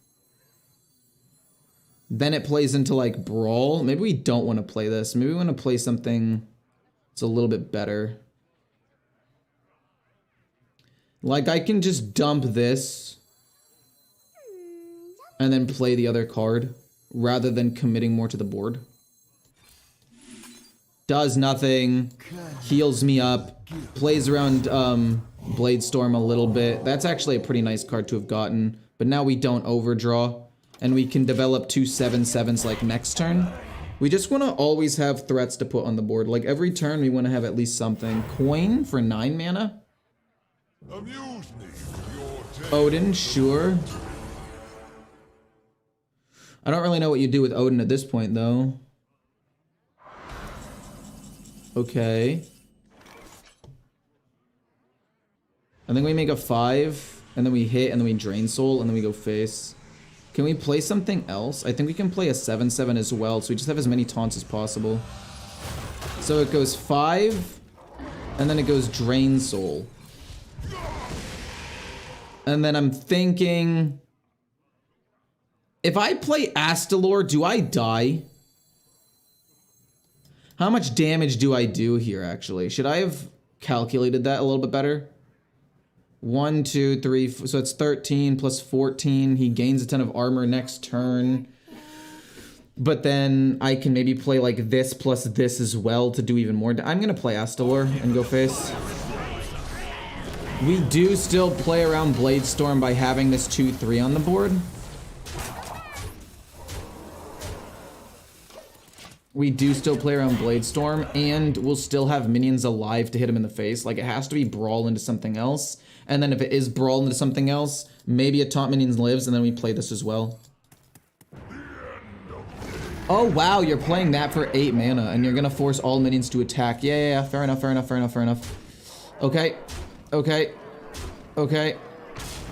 S1: Then it plays into like Brawl. Maybe we don't want to play this. Maybe we want to play something that's a little bit better. Like I can just dump this and then play the other card rather than committing more to the board. Does nothing, heals me up, plays around Bladestorm a little bit. That's actually a pretty nice card to have gotten, but now we don't overdraw, and we can develop 2 7/7s like next turn. We just want to always have threats to put on the board. Like every turn we want to have at least something. Coin for 9 mana?
S2: Amuse me with your
S1: Odin, sure. I don't really know what you do with Odin at this point though. Okay. I think we make a 5, and then we hit, and then we drain soul, and then we go face. Can we play something else? I think we can play a 7/7 as well, so we just have as many taunts as possible. So it goes 5, and then it goes drain soul. And then I'm thinking, if I play Astalor, do I die? How much damage do I do here, actually? Should I have calculated that a little bit better? 1, 2, 3, so it's 13 plus 14. He gains a ton of armor next turn. But then I can maybe play like this plus this as well to do even more. I'm gonna play Astalor and go face. We do still play around Bladestorm by having this 2/3 on the board. We do still play around Bladestorm, and we'll still have minions alive to hit him in the face. Like, it has to be Brawl into something else. And then if it is Brawl into something else, maybe a taunt minions lives, and then we play this as well. Oh, wow, you're playing that for 8 mana, and you're gonna force all minions to attack. Yeah, fair enough, fair enough, fair enough, fair enough. Okay, okay, okay.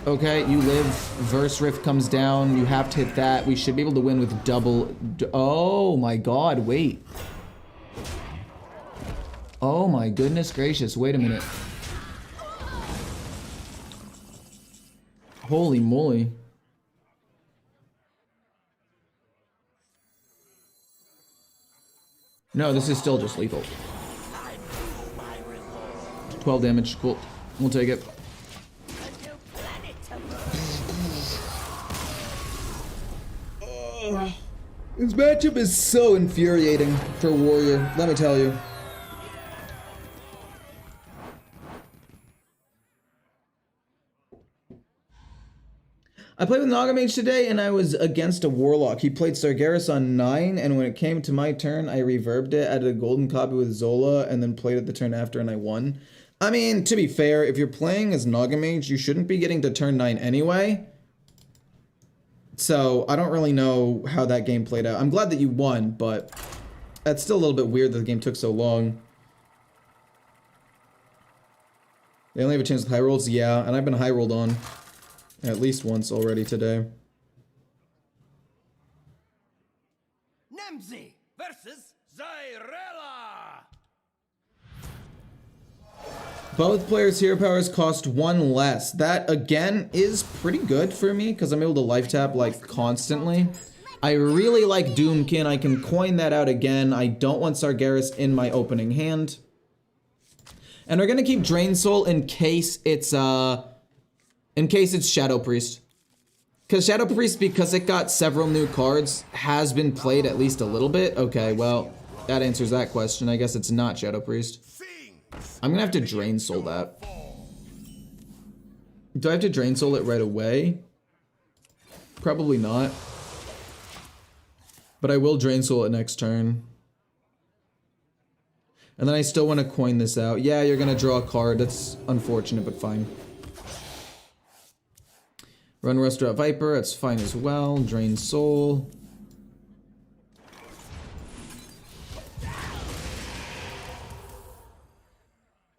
S1: Okay, you live. Verse Rift comes down. You have to hit that. We should be able to win with double. Oh my god, wait. Oh my goodness gracious, wait a minute. Holy moly. No, this is still just lethal. 12 damage, cool. We'll take it. This matchup is so infuriating for Warrior, let me tell you. I played with Nagamage today, and I was against a Warlock. He played Sargeras on 9, and when it came to my turn, I reverbed it, added a golden copy with Zola, and then played it the turn after, and I won. I mean, to be fair, if you're playing as Nagamage, you shouldn't be getting to turn 9 anyway. So, I don't really know how that game played out. I'm glad that you won, but that's still a little bit weird that the game took so long. They only have a chance with high rolls? Yeah, and I've been high rolled on at least once already today.
S4: Nemzi versus Zyrella.
S1: Both players' hero powers cost 1 less. That, again, is pretty good for me, because I'm able to life tap, like, constantly. I really like Doomkin. I can coin that out again. I don't want Sargeras in my opening hand. And we're gonna keep Drain Soul in case it's Shadow Priest. Because Shadow Priest, because it got several new cards, has been played at least a little bit. Okay, well, that answers that question. I guess it's not Shadow Priest. I'm gonna have to Drain Soul that. Do I have to Drain Soul it right away? Probably not. But I will Drain Soul it next turn. And then I still want to coin this out. Yeah, you're gonna draw a card. That's unfortunate, but fine. Run Restaurant Viper, that's fine as well. Drain Soul.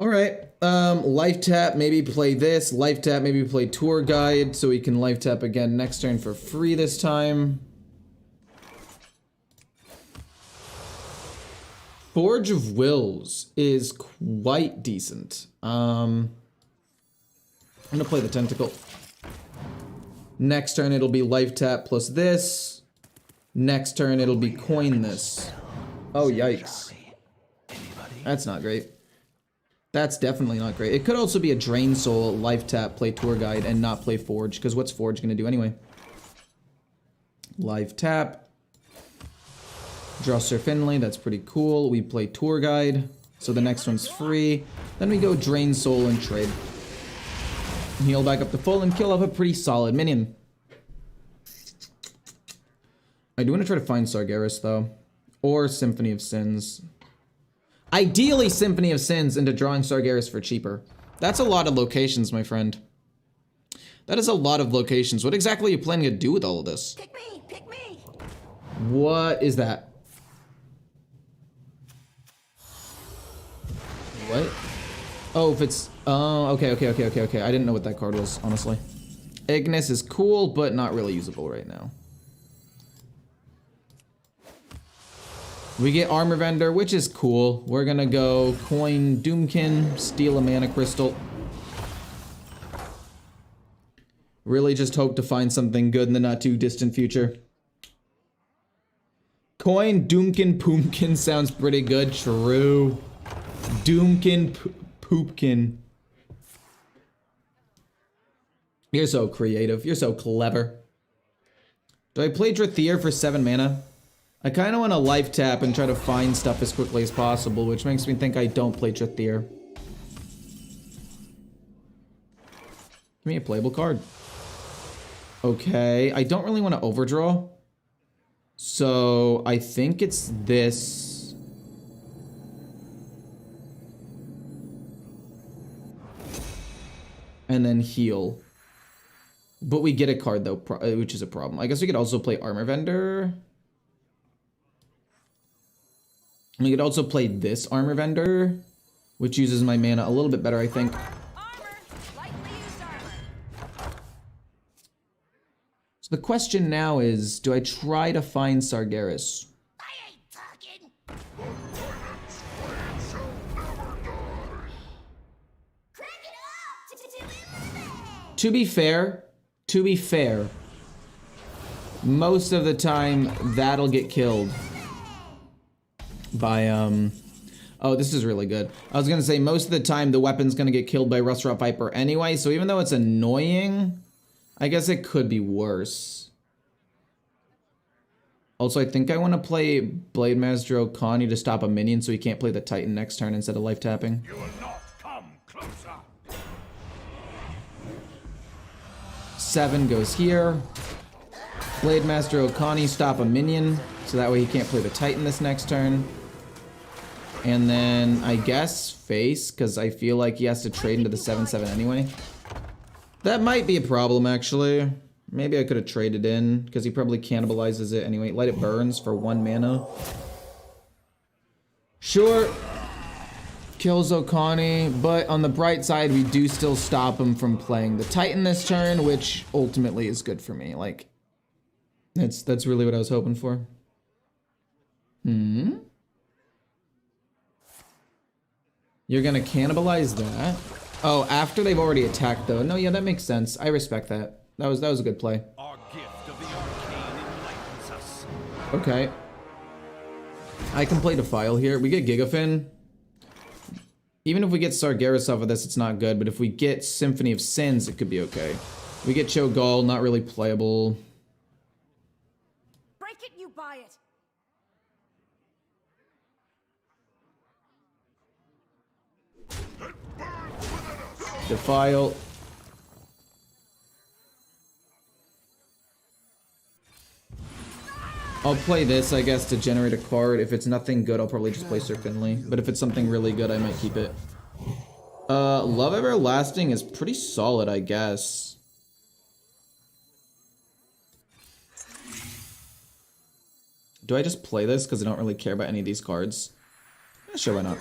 S1: Alright, life tap, maybe play this. Life tap, maybe play Tour Guide, so we can life tap again next turn for free this time. Forge of Wills is quite decent. I'm gonna play the Tentacle. Next turn it'll be life tap plus this. Next turn, it'll be coin this. Oh, yikes. That's not great. That's definitely not great. It could also be a Drain Soul, Life Tap, play Tour Guide, and not play Forge, because what's Forge going to do anyway? Life Tap. Draw Sir Finley, that's pretty cool. We play Tour Guide, so the next one's free. Then we go Drain Soul and trade. Heal back up to full and kill off a pretty solid minion. I do want to try to find Sargeras, though. Or Symphony of Sins. Ideally, Symphony of Sins into drawing Sargeras for cheaper. That's a lot of locations, my friend. That is a lot of locations. What exactly are you planning to do with all of this?
S3: Pick me, pick me.
S1: What is that? What? Oh, if it's... Oh, okay. I didn't know what that card was, honestly. Ignis is cool, but not really usable right now. We get Armor Vendor, which is cool. We're gonna go coin Doomkin, steal a mana crystal. Really just hope to find something good in the not too distant future. Coin Doomkin Poomkin sounds pretty good. True. Doomkin Poopkin. You're so creative. You're so clever. Do I play Drathier for 7 mana? I kind of want to life tap and try to find stuff as quickly as possible, which makes me think I don't play Drathier. Give me a playable card. Okay, I don't really want to overdraw. So I think it's this. And then heal. But we get a card though, which is a problem. I guess we could also play Armor Vendor. We could also play this Armor Vendor, which uses my mana a little bit better, I think. So the question now is, do I try to find Sargeras?
S3: I ain't talking. Crack it up.
S1: To be fair, most of the time that'll get killed by oh, this is really good. I was gonna say most of the time the weapon's gonna get killed by Rust Rot Viper anyway, so even though it's annoying, I guess it could be worse. Also, I think I want to play Blade Master Okani to stop a minion so he can't play the Titan next turn instead of life tapping.
S4: You will not come closer.
S1: 7 goes here. Blade Master Okani, stop a minion, so that way he can't play the Titan this next turn. And then, I guess, face, because I feel like he has to trade into the 7/7 anyway. That might be a problem, actually. Maybe I could have traded in, because he probably cannibalizes it anyway. Light It Burns for 1 mana. Sure. Kills Okani, but on the bright side, we do still stop him from playing the Titan this turn, which ultimately is good for me. Like, that's really what I was hoping for. You're gonna cannibalize that? Oh, after they've already attacked, though. No, yeah, that makes sense. I respect that. That was a good play.
S4: Our gift of the arcane enlightens us.
S1: Okay. I can play Defile here. We get Gigafin. Even if we get Sargeras off of this, it's not good. But if we get Symphony of Sins, it could be okay. We get Cho'Gall, not really playable.
S3: Break it, you buy it.
S1: Defile. I'll play this, I guess, to generate a card. If it's nothing good, I'll probably just play Sir Finley. But if it's something really good, I might keep it. Love Everlasting is pretty solid, I guess. Do I just play this because I don't really care about any of these cards? Yeah, sure, why not?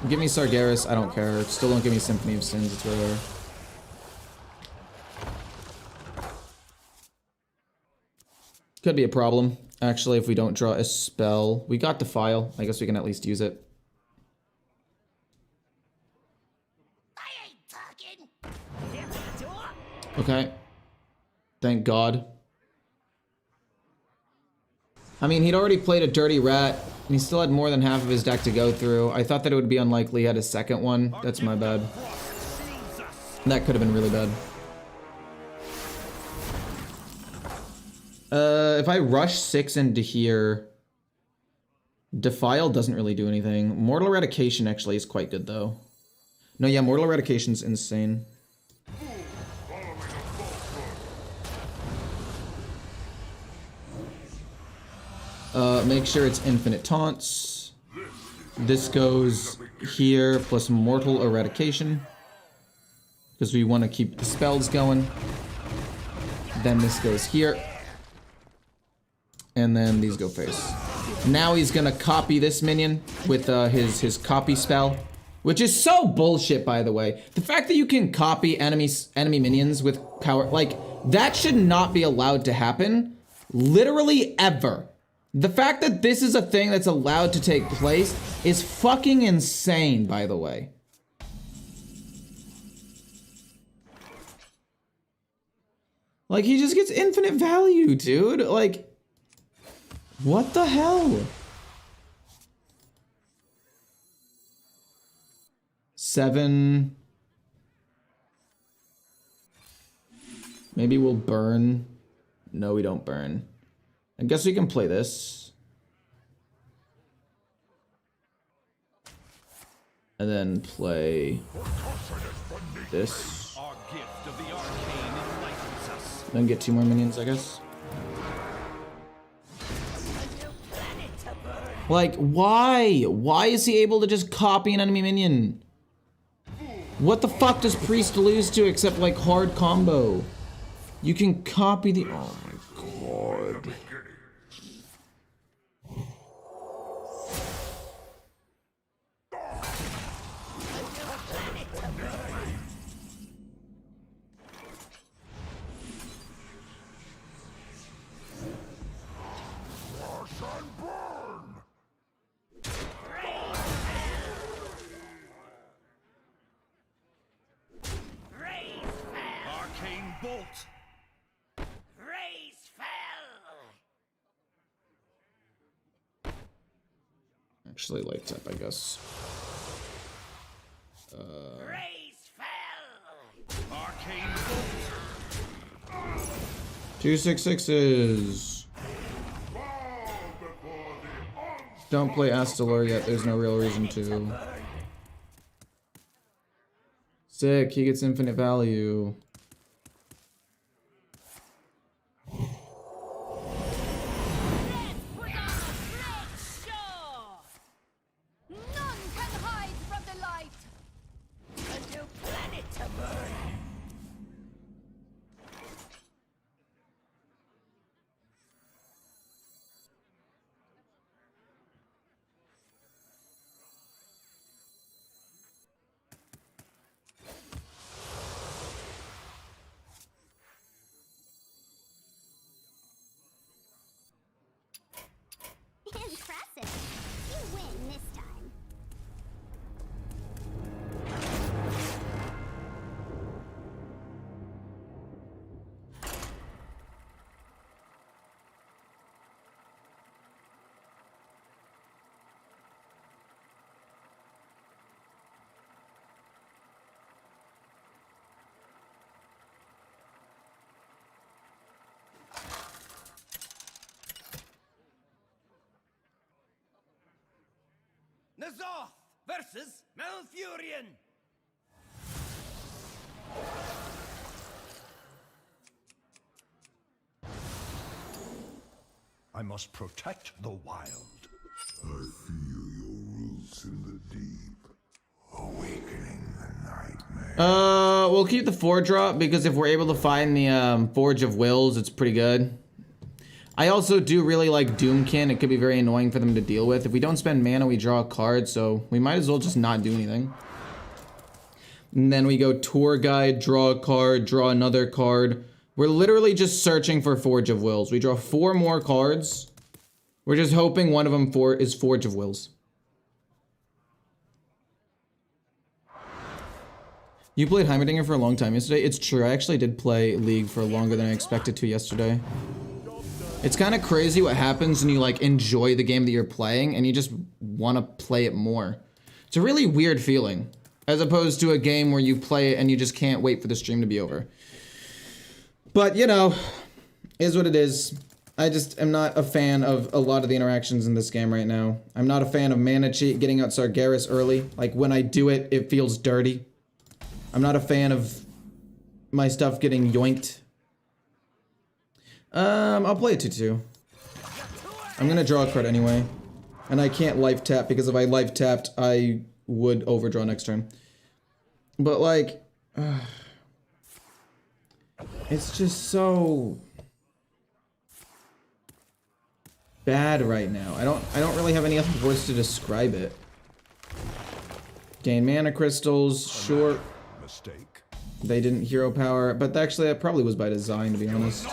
S1: Give me Sargeras, I don't care. Still don't give me Symphony of Sins, it's rare. Could be a problem, actually, if we don't draw a spell. We got Defile. I guess we can at least use it.
S3: I ain't talking.
S1: Okay. Thank God. I mean, he'd already played a Dirty Rat, and he still had more than half of his deck to go through. I thought that it would be unlikely he had a second one. That's my bad. That could have been really bad. If I rush 6 into here, Defile doesn't really do anything. Mortal Eradication actually is quite good, though. No, yeah, Mortal Eradication's insane. Make sure it's infinite taunts. This goes here, plus Mortal Eradication. Because we want to keep the spells going. Then this goes here. And then these go face. Now he's gonna copy this minion with his copy spell. Which is so bullshit, by the way. The fact that you can copy enemy minions with power, like, that should not be allowed to happen. Literally ever. The fact that this is a thing that's allowed to take place is fucking insane, by the way. Like, he just gets infinite value, dude. Like, what the hell? 7. Maybe we'll burn. No, we don't burn. I guess we can play this. And then play this.
S4: Our gift of the arcane enlightens us.
S1: Then get 2 more minions, I guess. Like, why? Why is he able to just copy an enemy minion? What the fuck does Priest lose to except, like, hard combo? You can copy the... Oh my god.
S4: Arcane bolt.
S3: Raise fell.
S1: Actually, lights up, I guess.
S3: Raise fell.
S4: Arcane bolt.
S1: 2 6/6s. Don't play Astalor yet. There's no real reason to. Sick. He gets infinite value.
S3: None can hide from the light. A new planet to burn. Impressive. You win this time.
S4: Nazoth versus Malfurion. I must protect the wild.
S2: I feel your roots in the deep, awakening the nightmare.
S1: We'll keep the 4-drop because if we're able to find the Forge of Wills, it's pretty good. I also do really like Doomkin. It could be very annoying for them to deal with. If we don't spend mana, we draw a card, so we might as well just not do anything. And then we go Tour Guide, draw a card, draw another card. We're literally just searching for Forge of Wills. We draw 4 more cards. We're just hoping one of them is Forge of Wills. You played Heimerdinger for a long time yesterday? It's true, I actually did play League for longer than I expected to yesterday. It's kind of crazy what happens when you like enjoy the game that you're playing and you just want to play it more. It's a really weird feeling, as opposed to a game where you play it and you just can't wait for the stream to be over. But, you know, is what it is. I just am not a fan of a lot of the interactions in this game right now. I'm not a fan of mana cheat, getting out Sargeras early. Like, when I do it, it feels dirty. I'm not a fan of my stuff getting yoinked. I'll play a 2/2. I'm gonna draw a card anyway. And I can't life tap, because if I life tapped, I would overdraw next turn. But, like... it's just so... bad right now. I don't really have any other words to describe it. Gain mana crystals, sure.
S4: Mistake.
S1: They didn't hero power, but actually that probably was by design, to be honest.
S3: I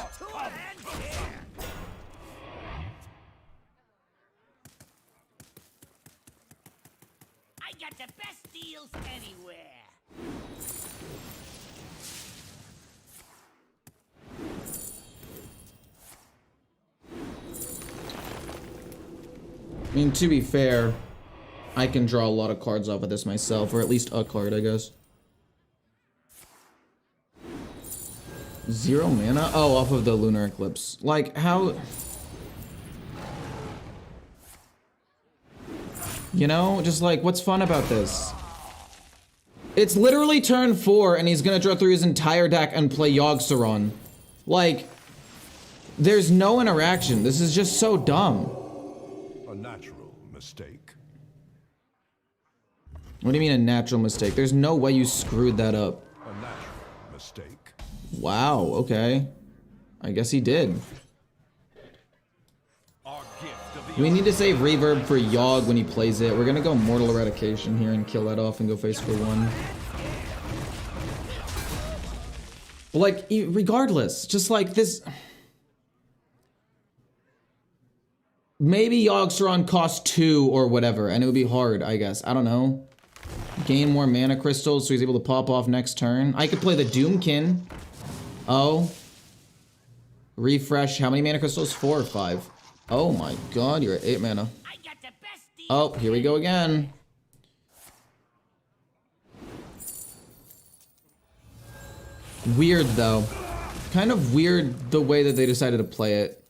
S3: got the best deals anywhere.
S1: I mean, to be fair, I can draw a lot of cards off of this myself, or at least a card, I guess. 0 mana? Oh, off of the Lunar Eclipse. Like, how... you know, just like, what's fun about this? It's literally turn 4, and he's gonna draw through his entire deck and play Yogg-Saron. Like, there's no interaction. This is just so dumb.
S4: A natural mistake.
S1: What do you mean a natural mistake? There's no way you screwed that up.
S4: A natural mistake.
S1: Wow, okay. I guess he did.
S4: Our gift of the
S1: We need to save reverb for Yogg when he plays it. We're gonna go Mortal Eradication here and kill that off and go face for 1. But like, regardless, just like this... maybe Yogg-Saron costs 2 or whatever, and it would be hard, I guess. I don't know. Gain more mana crystals so he's able to pop off next turn. I could play the Doomkin. Oh. Refresh. How many mana crystals? 4 or 5? Oh my god, you're at 8 mana.
S3: I got the best deals.
S1: Oh, here we go again. Weird, though. Kind of weird the way that they decided to play it.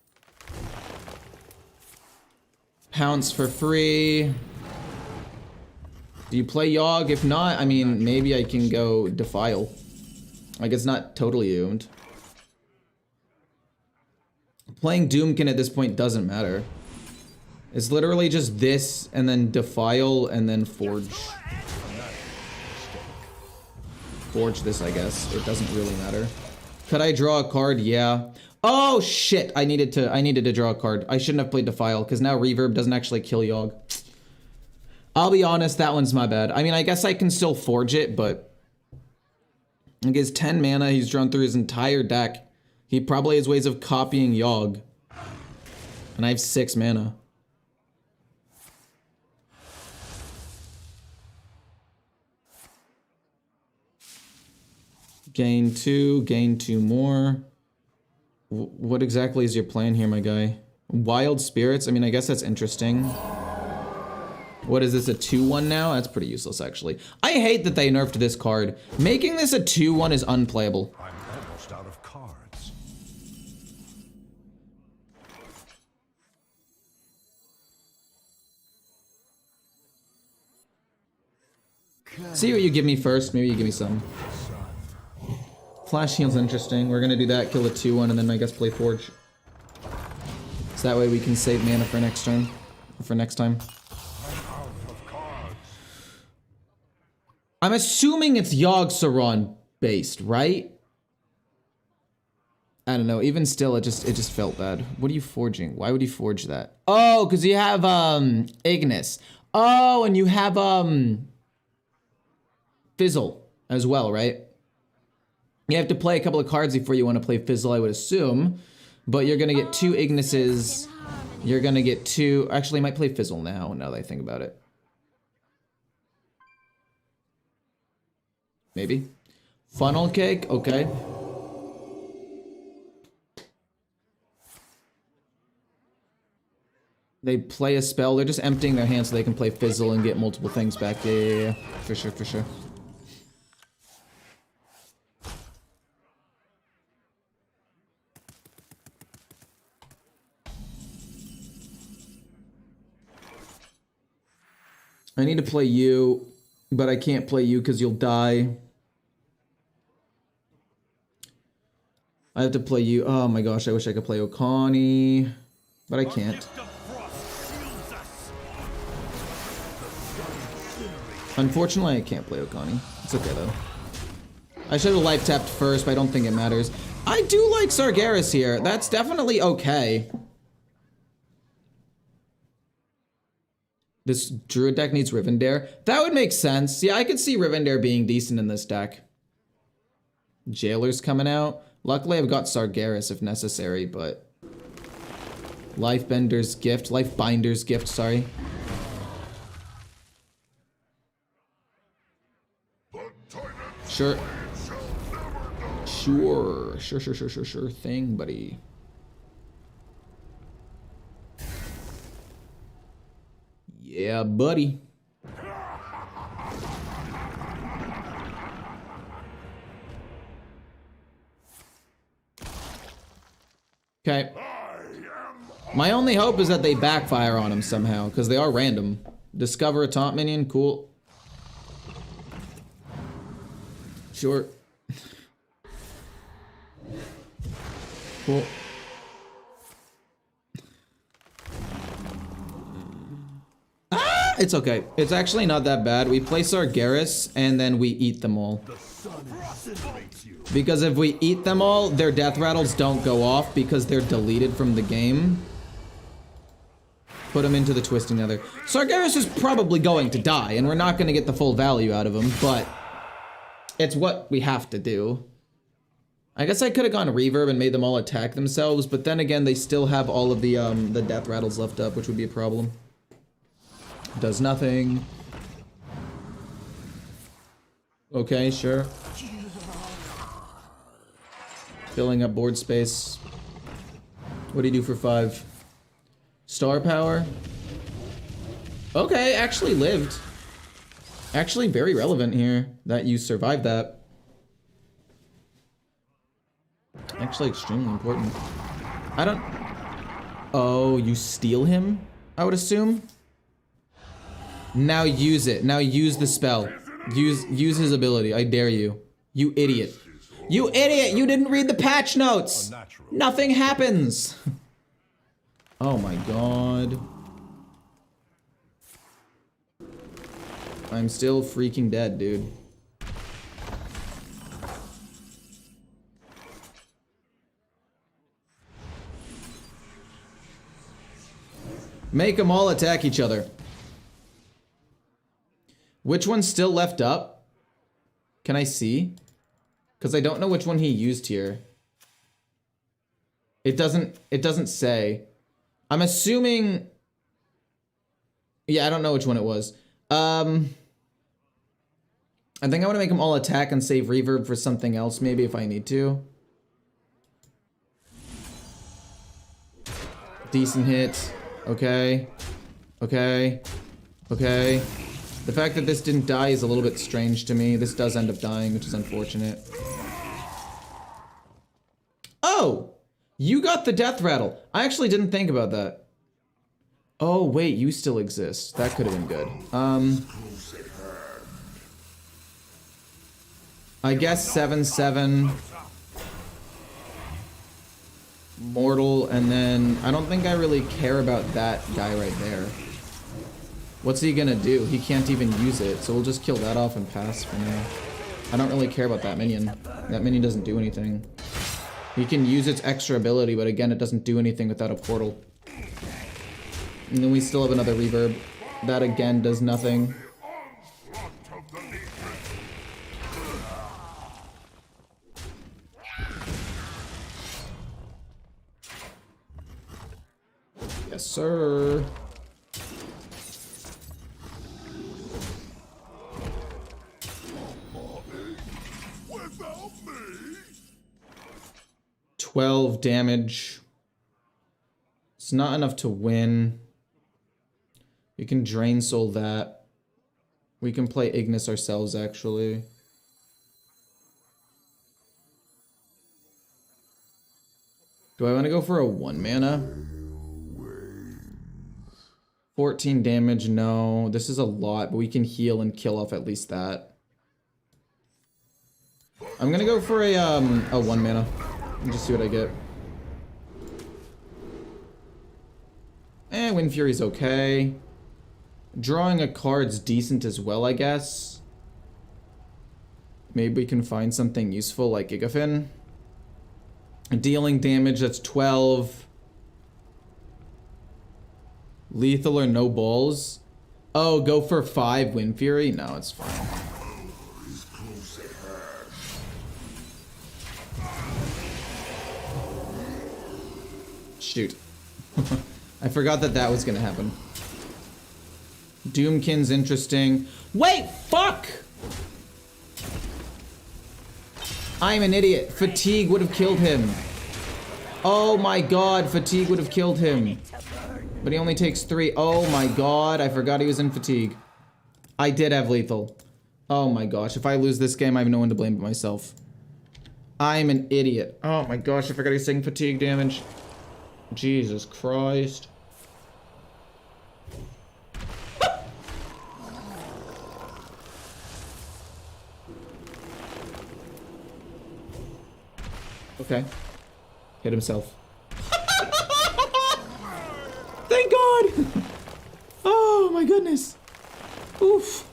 S1: Pounce for free. Do you play Yogg? If not, I mean, maybe I can go Defile. Like, it's not totally doomed. Playing Doomkin at this point doesn't matter. It's literally just this, and then Defile, and then Forge. Forge this, I guess. It doesn't really matter. Could I draw a card? Yeah. Oh, shit! I needed to draw a card. I shouldn't have played Defile, because now Reverb doesn't actually kill Yogg. I'll be honest, that one's my bad. I mean, I guess I can still Forge it, but... he gets 10 mana, he's drawn through his entire deck. He probably has ways of copying Yogg. And I have 6 mana. Gain 2 more. What exactly is your plan here, my guy? Wild Spirits? I mean, I guess that's interesting. What is this, a 2/1 now? That's pretty useless, actually. I hate that they nerfed this card. Making this a 2/1 is unplayable.
S4: I'm almost out of cards.
S1: See what you give me first. Maybe you give me some. Flash Heal's interesting. We're gonna do that, kill a 2/1, and then I guess play Forge. So that way we can save mana for next turn. Or for next time. I'm assuming it's Yogg-Saron based, right? I don't know. Even still, it just felt bad. What are you forging? Why would you forge that? Oh, because you have Ignis. Oh, and you have Fizzle as well, right? You have to play a couple of cards before you want to play Fizzle, I would assume. But you're gonna get 2 Ignises. You're gonna get 2. Actually, I might play Fizzle now that I think about it. Maybe. Funnel Cake? Okay. They play a spell. They're just emptying their hand so they can play Fizzle and get multiple things back. Yeah. For sure, for sure. I need to play you, but I can't play you because you'll die. I have to play you. Oh my gosh, I wish I could play Okani, but I can't. Unfortunately, I can't play Okani. It's okay though. I should have life tapped first, but I don't think it matters. I do like Sargeras here. That's definitely okay. This Druid deck needs Rivendare. That would make sense. Yeah, I could see Rivendare being decent in this deck. Jailer's coming out. Luckily, I've got Sargeras if necessary, but... Lifebinder's Gift, sorry. Sure. Sure thing, buddy. Yeah, buddy. Okay. My only hope is that they backfire on him somehow, because they are random. Discover a taunt minion, cool. Sure. Cool. Ah, it's okay. It's actually not that bad. We play Sargeras, and then we eat them all. Because if we eat them all, their death rattles don't go off because they're deleted from the game. Put them into the Twisting Nether. Sargeras is probably going to die, and we're not going to get the full value out of him, but it's what we have to do. I guess I could have gone Reverb and made them all attack themselves, but then again, they still have all of the death rattles left up, which would be a problem. Does nothing. Okay, sure. Filling up board space. What do you do for 5? Star power. Okay, actually lived. Actually very relevant here that you survived that. Actually extremely important. I don't... Oh, you steal him, I would assume? Now use it. Now use the spell. Use his ability. I dare you. You idiot. You idiot! You didn't read the patch notes! Nothing happens! Oh my god. I'm still freaking dead, dude. Make them all attack each other. Which one's still left up? Can I see? Because I don't know which one he used here. It doesn't say. I'm assuming... Yeah, I don't know which one it was. I think I want to make them all attack and save reverb for something else, maybe, if I need to. Decent hit. Okay. Okay. Okay. The fact that this didn't die is a little bit strange to me. This does end up dying, which is unfortunate. Oh! You got the death rattle. I actually didn't think about that. Oh, wait, you still exist. That could have been good. I guess 7/7. Mortal, and then I don't think I really care about that guy right there. What's he gonna do? He can't even use it, so we'll just kill that off and pass for now. I don't really care about that minion. That minion doesn't do anything. He can use its extra ability, but again, it doesn't do anything without a portal. And then we still have another reverb. That again does nothing. Yes, sir.
S2: Without me?
S1: 12 damage. It's not enough to win. We can Drain Soul that. We can play Ignis ourselves, actually. Do I want to go for a 1 mana? 14 damage, no. This is a lot, but we can heal and kill off at least that. I'm gonna go for a 1 mana and just see what I get. Wind Fury's okay. Drawing a card's decent as well, I guess. Maybe we can find something useful like Gigafin. Dealing damage, that's 12. Lethal or no balls? Oh, go for 5 Wind Fury? No, it's fine. Shoot. I forgot that that was gonna happen. Doomkin's interesting. Wait, fuck! I'm an idiot. Fatigue would have killed him. Oh my god, Fatigue would have killed him. But he only takes 3. Oh my god, I forgot he was in Fatigue. I did have Lethal. Oh my gosh, if I lose this game, I have no one to blame but myself. I'm an idiot. Oh my gosh, I forgot he's taking Fatigue damage. Jesus Christ. Okay. Hit himself. Thank God! Oh my goodness. Oof.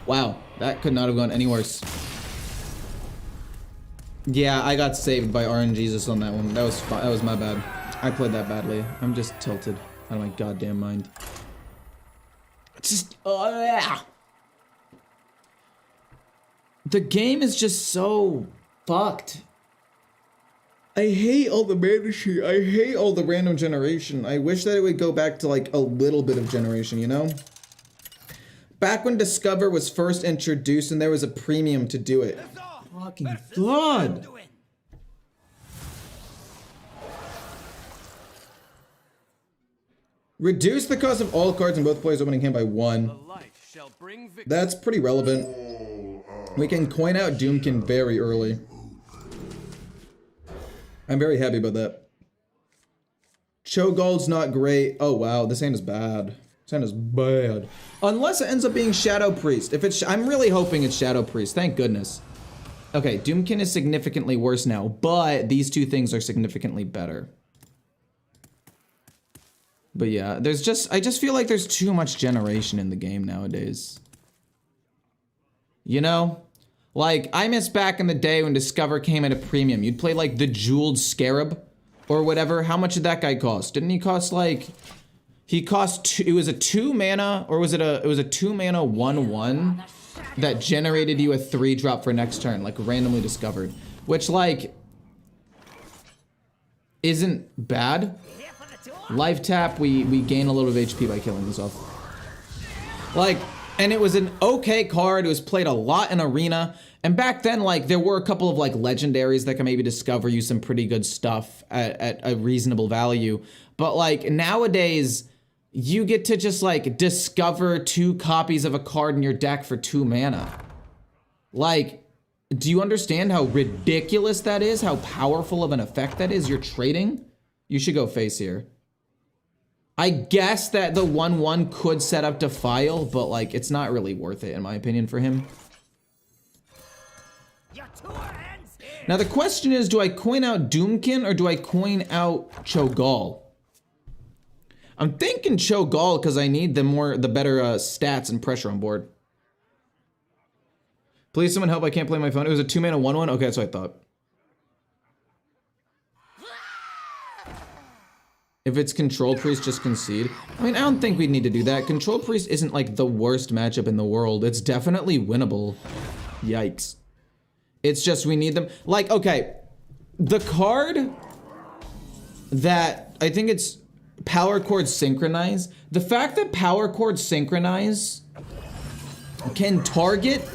S1: Wow, that could not have gone any worse. Yeah, I got saved by RNGesus on that one. That was my bad. I played that badly. I'm just tilted out of my goddamn mind. Just, oh yeah. The game is just so fucked. I hate all the mana shit. I hate all the random generation. I wish that it would go back to like a little bit of generation, you know? Back when Discover was first introduced and there was a premium to do it. Fucking God. Reduce the cost of all cards in both players' opening hand by 1. That's pretty relevant. We can coin out Doomkin very early. I'm very happy about that. Cho'Gall's not great. Oh wow, this hand is bad. This hand is bad. Unless it ends up being Shadow Priest. If it's, I'm really hoping it's Shadow Priest. Thank goodness. Okay, Doomkin is significantly worse now, but these two things are significantly better. But yeah, there's just, I just feel like there's too much generation in the game nowadays. You know? Like, I miss back in the day when Discover came at a premium. You'd play like the Jeweled Scarab or whatever. How much did that guy cost? Didn't he cost like, he cost, it was a 2 mana, or was it a, it was a 2 mana 1/1 that generated you a 3-drop for next turn, like randomly discovered. Which like, isn't bad. Life tap, we gain a little bit of HP by killing this off. Like, and it was an okay card. It was played a lot in Arena. And back then, like, there were a couple of, like, legendaries that can maybe discover you some pretty good stuff at a reasonable value. But, like, nowadays, you get to just, like, discover 2 copies of a card in your deck for 2 mana. Like, do you understand how ridiculous that is? How powerful of an effect that is? You're trading? You should go face here. I guess that the 1/1 could set up Defile, but like it's not really worth it in my opinion for him. Now the question is, do I coin out Doomkin or do I coin out Cho'Gall? I'm thinking Cho'Gall because I need the better stats and pressure on board. Please someone help, I can't play my phone. It was a 2 mana 1/1? Okay, that's what I thought. If it's Control Priest, just concede. I mean, I don't think we'd need to do that. Control Priest isn't like the worst matchup in the world. It's definitely winnable. Yikes. It's just we need them. Like, okay, the card that, I think it's Power Chord Synchronize. The fact that Power Chord Synchronize can target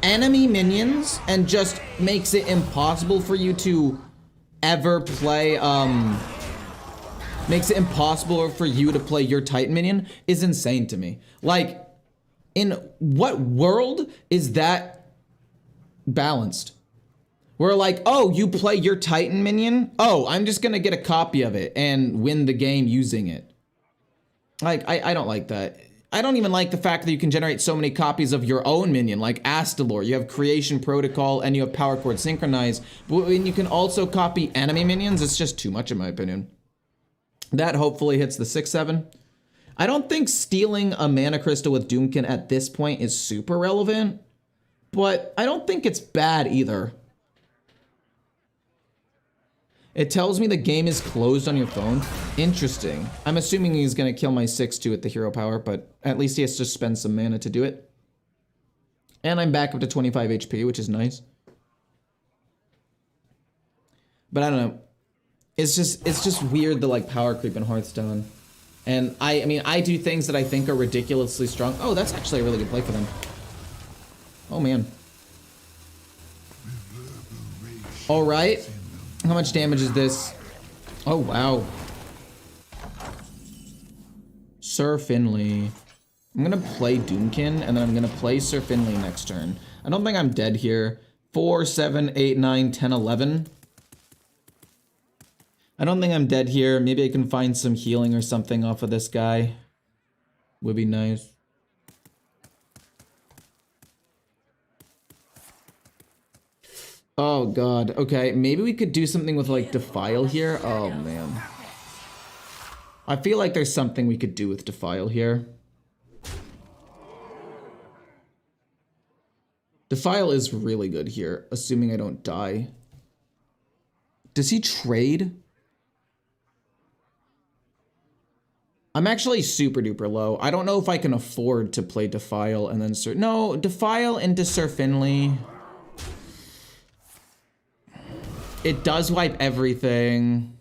S1: enemy minions and just makes it impossible for you to ever play, makes it impossible for you to play your Titan minion is insane to me. Like, in what world is that balanced? We're like, oh, you play your Titan minion? Oh, I'm just gonna get a copy of it and win the game using it. Like, I don't like that. I don't even like the fact that you can generate so many copies of your own minion, like Astalor. You have Creation Protocol and you have Power Chord Synchronize. But when you can also copy enemy minions, it's just too much in my opinion. That hopefully hits the 6-7. I don't think stealing a mana crystal with Doomkin at this point is super relevant, but I don't think it's bad either. It tells me the game is closed on your phone. Interesting. I'm assuming he's gonna kill my 6-2 with the hero power, but at least he has to spend some mana to do it. And I'm back up to 25 HP, which is nice. But I don't know. It's just weird the like power creep in Hearthstone. And I mean, I do things that I think are ridiculously strong. Oh, that's actually a really good play for them. Oh man. All right. How much damage is this? Oh, wow. Sir Finley. I'm gonna play Doomkin, and then I'm gonna play Sir Finley next turn. I don't think I'm dead here. 4, 7, 8, 9, 10, 11. I don't think I'm dead here. Maybe I can find some healing or something off of this guy. Would be nice. Oh god, okay, maybe we could do something with like Defile here. Oh man. I feel like there's something we could do with Defile here. Defile is really good here, assuming I don't die. Does he trade? I'm actually super duper low. I don't know if I can afford to play Defile and then no, Defile into Sir Finley. It does wipe everything.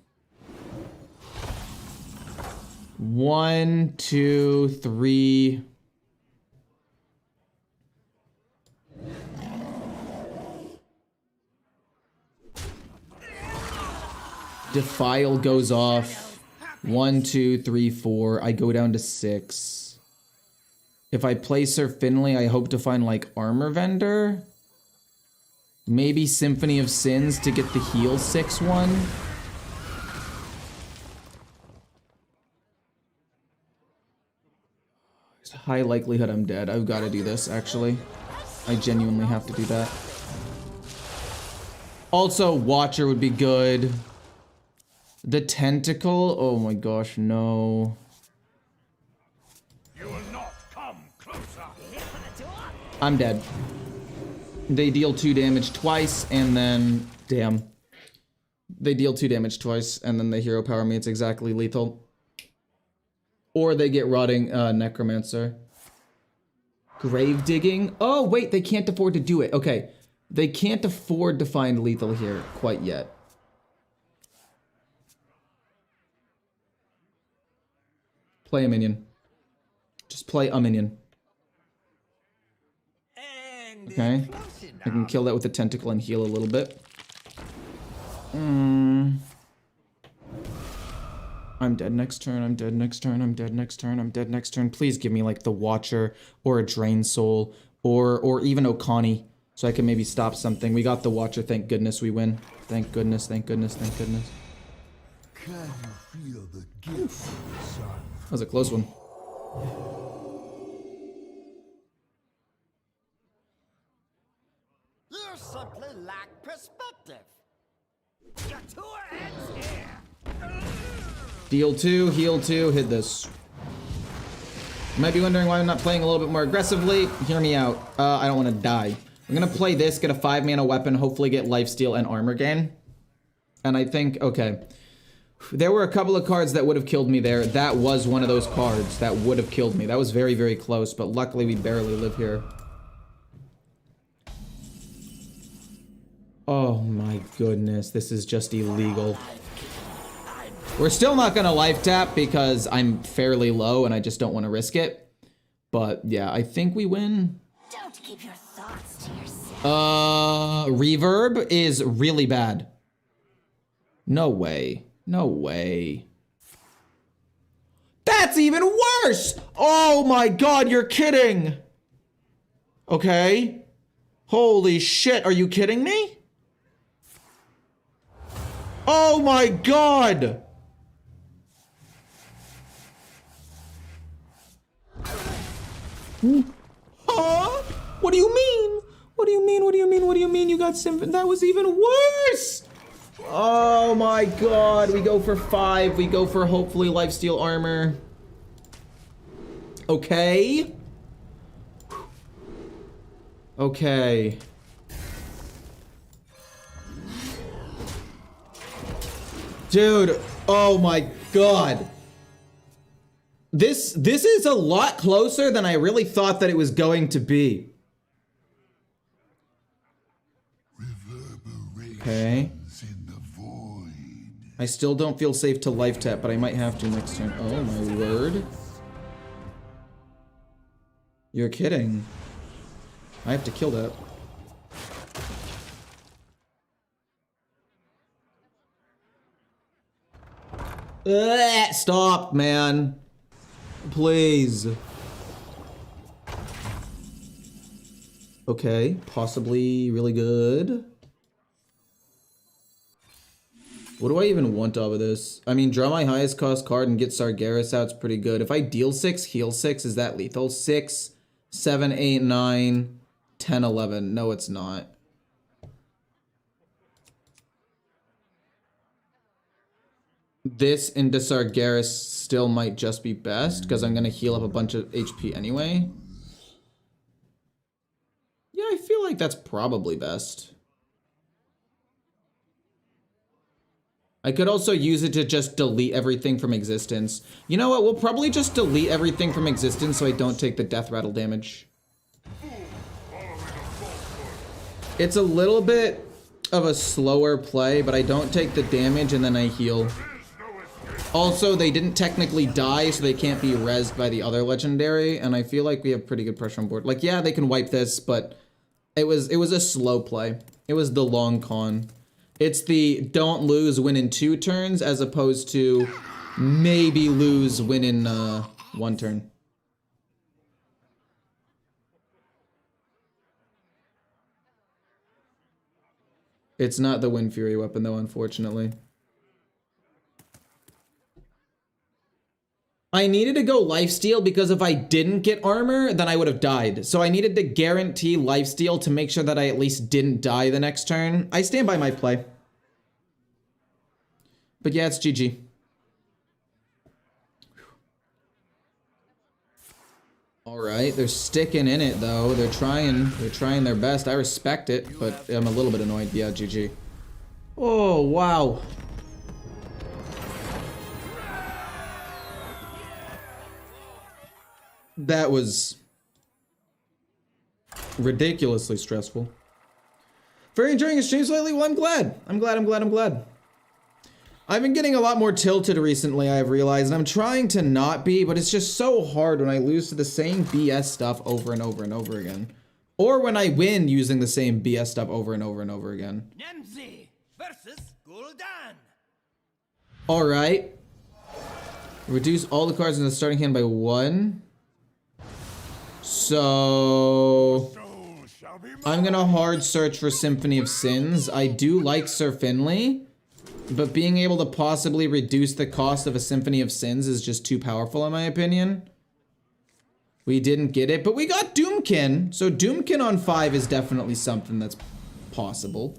S1: 1, 2, 3. Defile goes off. 1, 2, 3, 4. I go down to 6. If I play Sir Finley, I hope to find like Armor Vendor. Maybe Symphony of Sins to get the heal 6-1. There's a high likelihood I'm dead. I've got to do this, actually. I genuinely have to do that. Also, Watcher would be good. The Tentacle? Oh my gosh, no.
S2: You will not come closer.
S1: I'm dead. They deal 2 damage twice, and then... Damn. They deal 2 damage twice, and then the hero power me. It's exactly lethal. Or they get Rotting Necromancer. Grave Digging? Oh, wait, they can't afford to do it. Okay. They can't afford to find lethal here quite yet. Play a minion. Just play a minion. Okay. I can kill that with a tentacle and heal a little bit. I'm dead next turn, I'm dead next turn, I'm dead next turn, I'm dead next turn. Please give me like the Watcher or a Drain Soul or even Okani so I can maybe stop something. We got the Watcher, thank goodness we win. Thank goodness, thank goodness, thank goodness.
S2: Can you feel the gift, son?
S1: That was a close one.
S3: You simply lack perspective. Your tour ends here.
S1: Deal 2, heal 2, hit this. You might be wondering why I'm not playing a little bit more aggressively. Hear me out. I don't want to die. I'm gonna play this, get a 5 mana weapon, hopefully get lifesteal and armor gain. And I think, okay. There were a couple of cards that would have killed me there. That was one of those cards that would have killed me. That was very, very close, but luckily we barely live here. Oh my goodness, this is just illegal. We're still not gonna life tap because I'm fairly low and I just don't want to risk it. But yeah, I think we win.
S3: Don't keep your thoughts to yourself.
S1: Reverb is really bad. No way. No way. That's even worse! Oh my god, you're kidding! Okay. Holy shit, are you kidding me? Oh my god! Huh? What do you mean? What do you mean? What do you mean? What do you mean? You got Symphony? That was even worse! Oh my god, we go for 5. We go for hopefully lifesteal armor. Okay. Okay. Dude, oh my god. This is a lot closer than I really thought that it was going to be. Okay.
S2: In the void.
S1: I still don't feel safe to life tap, but I might have to next turn. Oh my word. You're kidding. I have to kill that. Stop, man. Please. Okay, possibly really good. What do I even want out of this? I mean, draw my highest cost card and get Sargeras out. It's pretty good. If I deal 6, heal 6, is that lethal? 6, 7, 8, 9, 10, 11. No, it's not. This into Sargeras still might just be best because I'm going to heal up a bunch of HP anyway. Yeah, I feel like that's probably best. I could also use it to just delete everything from existence. You know what? We'll probably just delete everything from existence so I don't take the death rattle damage. It's a little bit of a slower play, but I don't take the damage and then I heal. Also, they didn't technically die, so they can't be rezzed by the other legendary, and I feel like we have pretty good pressure on board. Like, yeah, they can wipe this, but it was a slow play. It was the long con. It's the don't lose, win in 2 turns, as opposed to maybe lose, win in 1 turn. It's not the Wind Fury weapon, though, unfortunately. I needed to go lifesteal because if I didn't get armor, then I would have died. So I needed to guarantee lifesteal to make sure that I at least didn't die the next turn. I stand by my play. But yeah, it's GG. All right, they're sticking in it though. They're trying their best. I respect it, but I'm a little bit annoyed. Yeah, GG. Oh, wow. That was ridiculously stressful. Very enjoying your streams lately? Well, I'm glad. I'm glad. I've been getting a lot more tilted recently, I've realized, and I'm trying to not be, but it's just so hard when I lose to the same BS stuff over and over and over again. Or when I win using the same BS stuff over and over and over again.
S5: Nemzi versus Gul'dan.
S1: Alright. Reduce all the cards in the starting hand by 1. So I'm gonna hard search for Symphony of Sins. I do like Sir Finley, but being able to possibly reduce the cost of a Symphony of Sins is just too powerful in my opinion. We didn't get it, but we got Doomkin. So Doomkin on 5 is definitely something that's possible.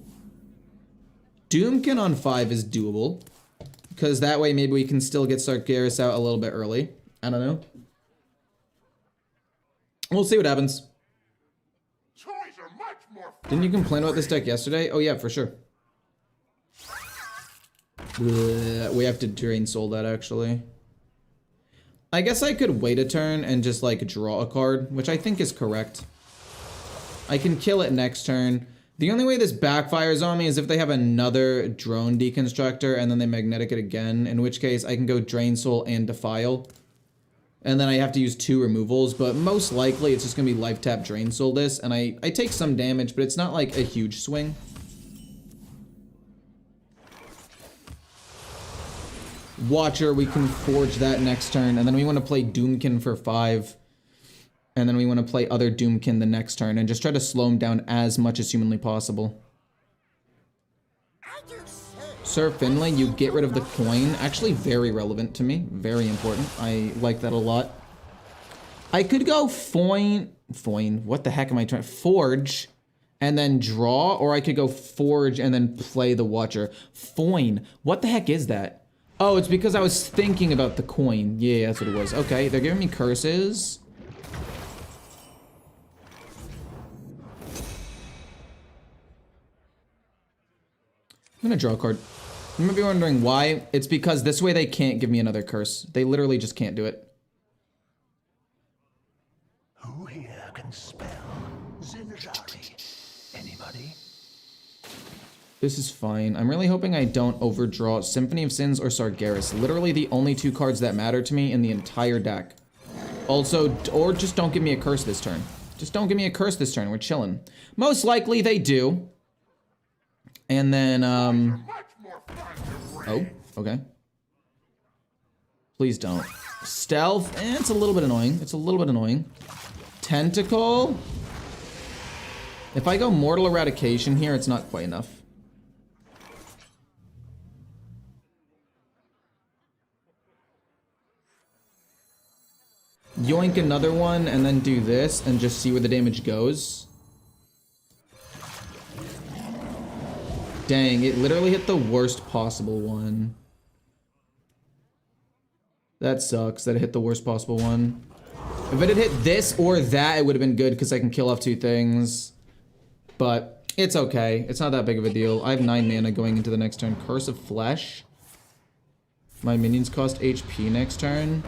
S1: Doomkin on 5 is doable, because that way maybe we can still get Sargeras out a little bit early. I don't know. We'll see what happens. Didn't you complain about this deck yesterday? Oh yeah, for sure. We have to drain soul that actually. I guess I could wait a turn and just like draw a card, which I think is correct. I can kill it next turn. The only way this backfires on me is if they have another drone deconstructor and then they magnetic it again, in which case I can go drain soul and defile. And then I have to use 2 removals, but most likely it's just gonna be life tap Drain Soul this, and I take some damage, but it's not like a huge swing. Watcher, we can forge that next turn, and then we want to play Doomkin for 5. And then we want to play other Doomkin the next turn, and just try to slow him down as much as humanly possible. Sir Finlay, you get rid of the coin. Actually very relevant to me. Very important. I like that a lot. I could go Foin. What the heck am I trying? Forge. And then draw. Or I could go Forge and then play the Watcher. Foin. What the heck is that? Oh, it's because I was thinking about the coin. Yeah, that's what it was. Okay, they're giving me curses. I'm gonna draw a card. You might be wondering why. It's because this way they can't give me another curse. They literally just can't do it.
S2: Who here can spell Zinjari? Anybody?
S1: This is fine. I'm really hoping I don't overdraw Symphony of Sins or Sargeras. Literally the only 2 cards that matter to me in the entire deck. Also, or just don't give me a curse this turn. Just don't give me a curse this turn. We're chilling. Most likely they do. And then, oh, okay. Please don't. Stealth, it's a little bit annoying. It's a little bit annoying. Tentacle. If I go Mortal Eradication here, it's not quite enough. Yoink another one and then do this and just see where the damage goes. Dang, it literally hit the worst possible one. That sucks that it hit the worst possible one. If it had hit this or that, it would have been good because I can kill off 2 things. But it's okay. It's not that big of a deal. I have 9 mana going into the next turn. Curse of Flesh. My minions cost HP next turn.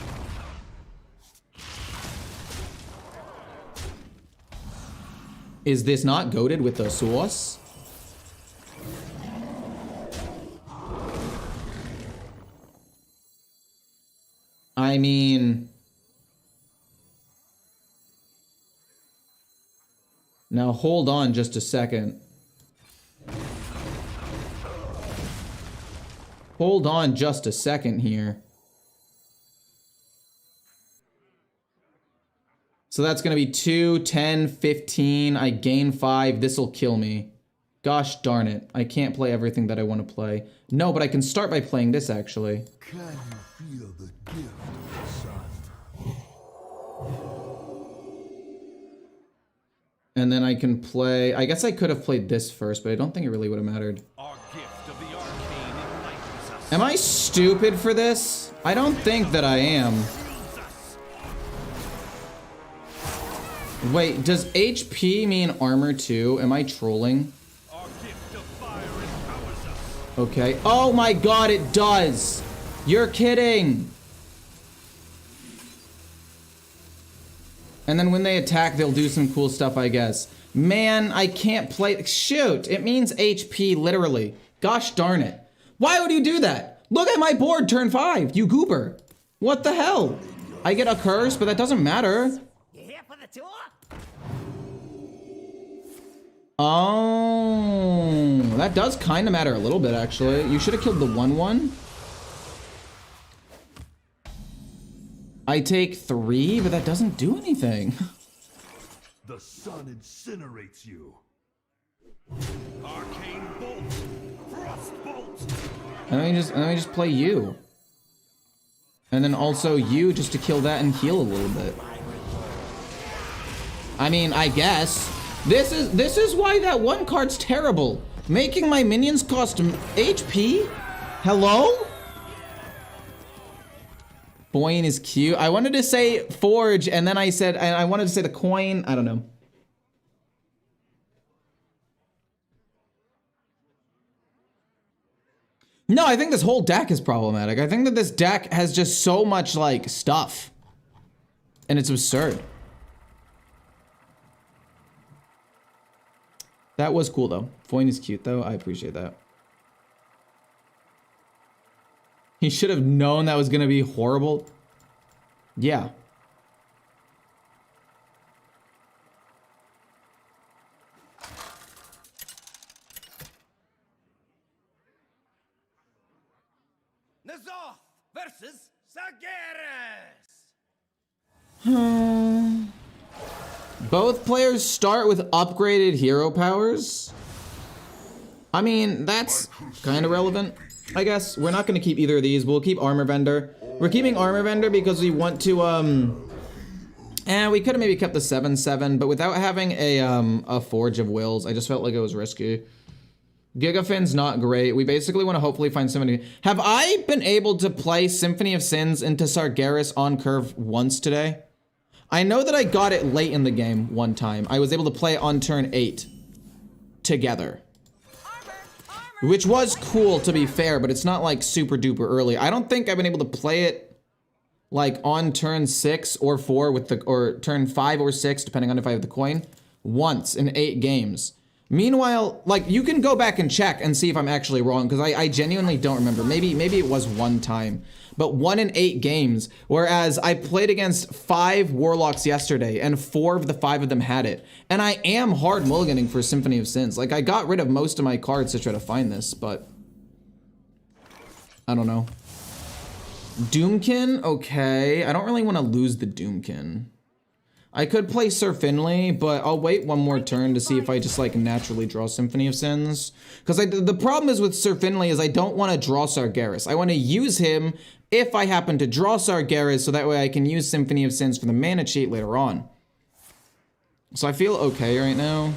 S1: Is this not goated with the sauce? I mean... Now hold on just a second. Hold on just a second here. So that's gonna be 2, 10, 15. I gain 5. This'll kill me. Gosh darn it. I can't play everything that I want to play. No, but I can start by playing this actually.
S2: Can you feel the gift, son?
S1: And then I can play... I guess I could have played this first, but I don't think it really would have mattered.
S4: Our gift of the arcane enlightens us.
S1: Am I stupid for this? I don't think that I am. Wait, does HP mean armor too? Am I trolling?
S4: Our gift of fire empowers us.
S1: Okay. Oh my god, it does! You're kidding! And then when they attack, they'll do some cool stuff, I guess. Man, I can't play... Shoot! It means HP, literally. Gosh darn it. Why would you do that? Look at my board, turn 5, you goober. What the hell? I get a curse, but that doesn't matter.
S5: You here for the tour?
S1: Oh, that does kind of matter a little bit, actually. You should have killed the 1/1. I take 3, but that doesn't do anything.
S4: The sun incinerates you. Arcane bolt. Frost bolt.
S1: And then we just play you. And then also you just to kill that and heal a little bit. I mean, I guess. This is why that one card's terrible. Making my minions cost HP? Hello? Coin is cute. I wanted to say forge, and then I said, and I wanted to say the coin. I don't know. No, I think this whole deck is problematic. I think that this deck has just so much, like, stuff. And it's absurd. That was cool, though. Foin is cute, though. I appreciate that. He should have known that was gonna be horrible. Yeah,
S5: Nazoth versus Sargeras.
S1: Both players start with upgraded hero powers. I mean, that's kind of relevant, I guess. We're not going to keep either of these. We'll keep Armor Vendor. We're keeping Armor Vendor because we want to, we could have maybe kept the 7/7, but without having a Forge of Wills, I just felt like it was risky. Gigafin's not great. We basically want to hopefully find somebody. Have I been able to play Symphony of Sins into Sargeras on curve once today? I know that I got it late in the game one time. I was able to play it on turn 8 together. Which was cool, to be fair, but it's not like super duper early. I don't think I've been able to play it like on turn 6 or 4 with the, or turn 5 or 6, depending on if I have the coin, once in 8 games. Meanwhile, like, you can go back and check and see if I'm actually wrong, because I genuinely don't remember. Maybe it was one time, but 1 in 8 games. Whereas I played against 5 Warlocks yesterday, and 4 of the 5 of them had it. And I am hard mulliganing for Symphony of Sins. Like, I got rid of most of my cards to try to find this, but I don't know. Doomkin, okay. I don't really want to lose the Doomkin. I could play Sir Finley, but I'll wait one more turn to see if I just like naturally draw Symphony of Sins. Because the problem is with Sir Finley is I don't want to draw Sargeras. I want to use him if I happen to draw Sargeras, so that way I can use Symphony of Sins for the mana cheat later on. So I feel okay right now.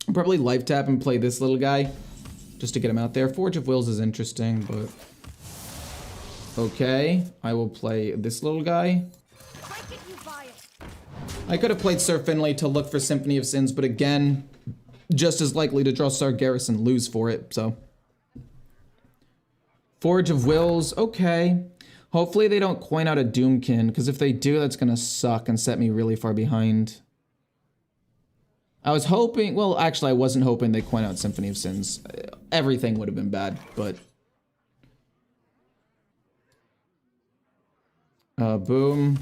S1: I'll probably life tap and play this little guy just to get him out there. Forge of Wills is interesting, but okay. I will play this little guy. I could have played Sir Finley to look for Symphony of Sins, but again, just as likely to draw Sargeras and lose for it, so. Forge of Wills, okay. Hopefully they don't coin out a Doomkin, because if they do, that's gonna suck and set me really far behind. I was hoping, well, actually I wasn't hoping they coin out Symphony of Sins. Everything would have been bad, but. Boom.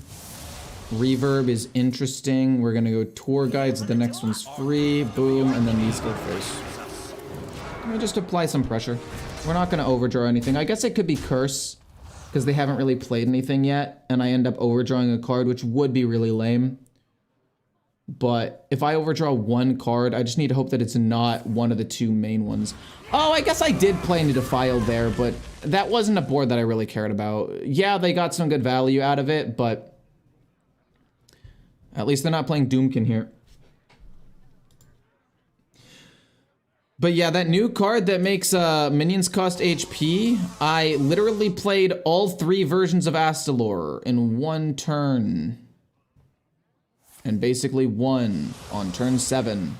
S1: Reverb is interesting. We're gonna go tour guides. The next one's free. Boom, and then these go first. Let me just apply some pressure. We're not gonna overdraw anything. I guess it could be Curse, because they haven't really played anything yet, and I end up overdrawing a card, which would be really lame. But if I overdraw one card, I just need to hope that it's not one of the 2 main ones. Oh, I guess I did play into Defile there, but that wasn't a board that I really cared about. Yeah, they got some good value out of it, but at least they're not playing Doomkin here. But yeah, that new card that makes minions cost HP, I literally played all 3 versions of Astalor in 1 turn. And basically won on turn 7.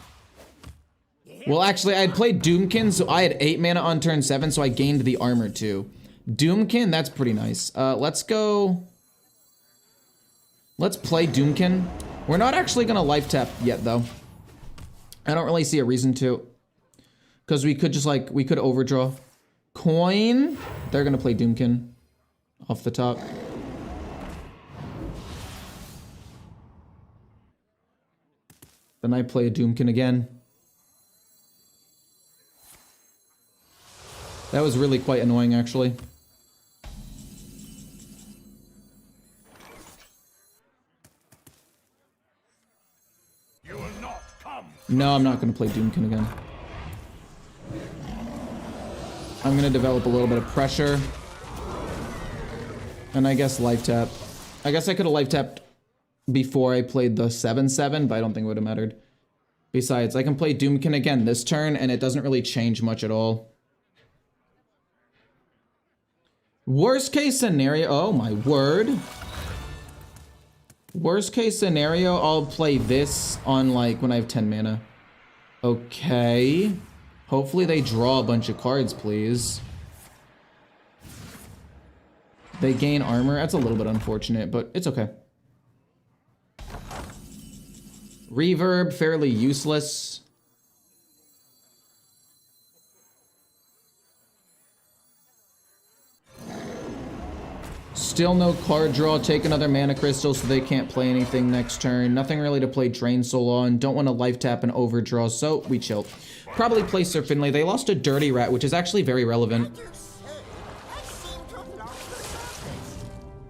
S1: Well, actually, I had played Doomkin, so I had 8 mana on turn 7, so I gained the armor too. Doomkin, that's pretty nice. Let's go. Let's play Doomkin. We're not actually gonna life tap yet, though. I don't really see a reason to. Because we could just like, we could overdraw. Coin. They're gonna play Doomkin off the top. Then I play a Doomkin again. That was really quite annoying, actually.
S4: You will not come.
S1: No, I'm not going to play Doomkin again. I'm going to develop a little bit of pressure. And I guess life tap. I guess I could have life tapped before I played the 7/7, but I don't think it would have mattered. Besides, I can play Doomkin again this turn, and it doesn't really change much at all. Worst case scenario, oh my word. Worst case scenario, I'll play this on like when I have 10 mana. Okay. Hopefully they draw a bunch of cards, please. They gain armor. That's a little bit unfortunate, but it's okay. Reverb, fairly useless. Still no card draw. Take another mana crystal so they can't play anything next turn. Nothing really to play Drain Soul on. Don't want to life tap and overdraw, so we chill. Probably play Sir Finley. They lost a Dirty Rat, which is actually very relevant.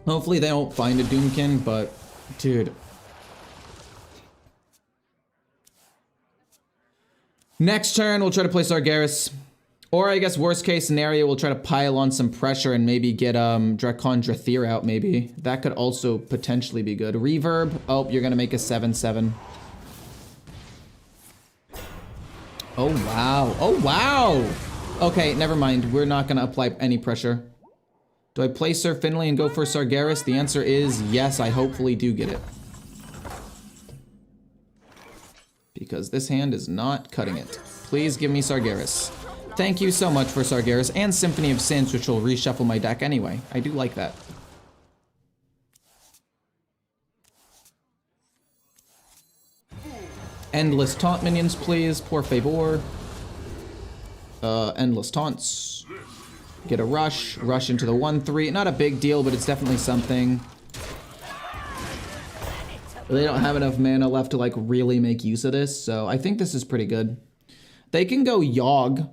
S1: Hopefully they don't find a Doomkin, but dude. Next turn, we'll try to play Sargeras. Or I guess worst case scenario, we'll try to pile on some pressure and maybe get Drakon Drathir out maybe. That could also potentially be good. Reverb. Oh, you're gonna make a 7/7. Oh wow. Oh wow. Okay, never mind. We're not gonna apply any pressure. Do I play Sir Finley and go for Sargeras? The answer is yes, I hopefully do get it. Because this hand is not cutting it. Please give me Sargeras. Thank you so much for Sargeras and Symphony of Sins, which will reshuffle my deck anyway. I do like that. Endless taunt minions, please. Por favor. Endless taunts. Get a rush. Rush into the 1/3. Not a big deal, but it's definitely something. They don't have enough mana left to like really make use of this, so I think this is pretty good. They can go Yogg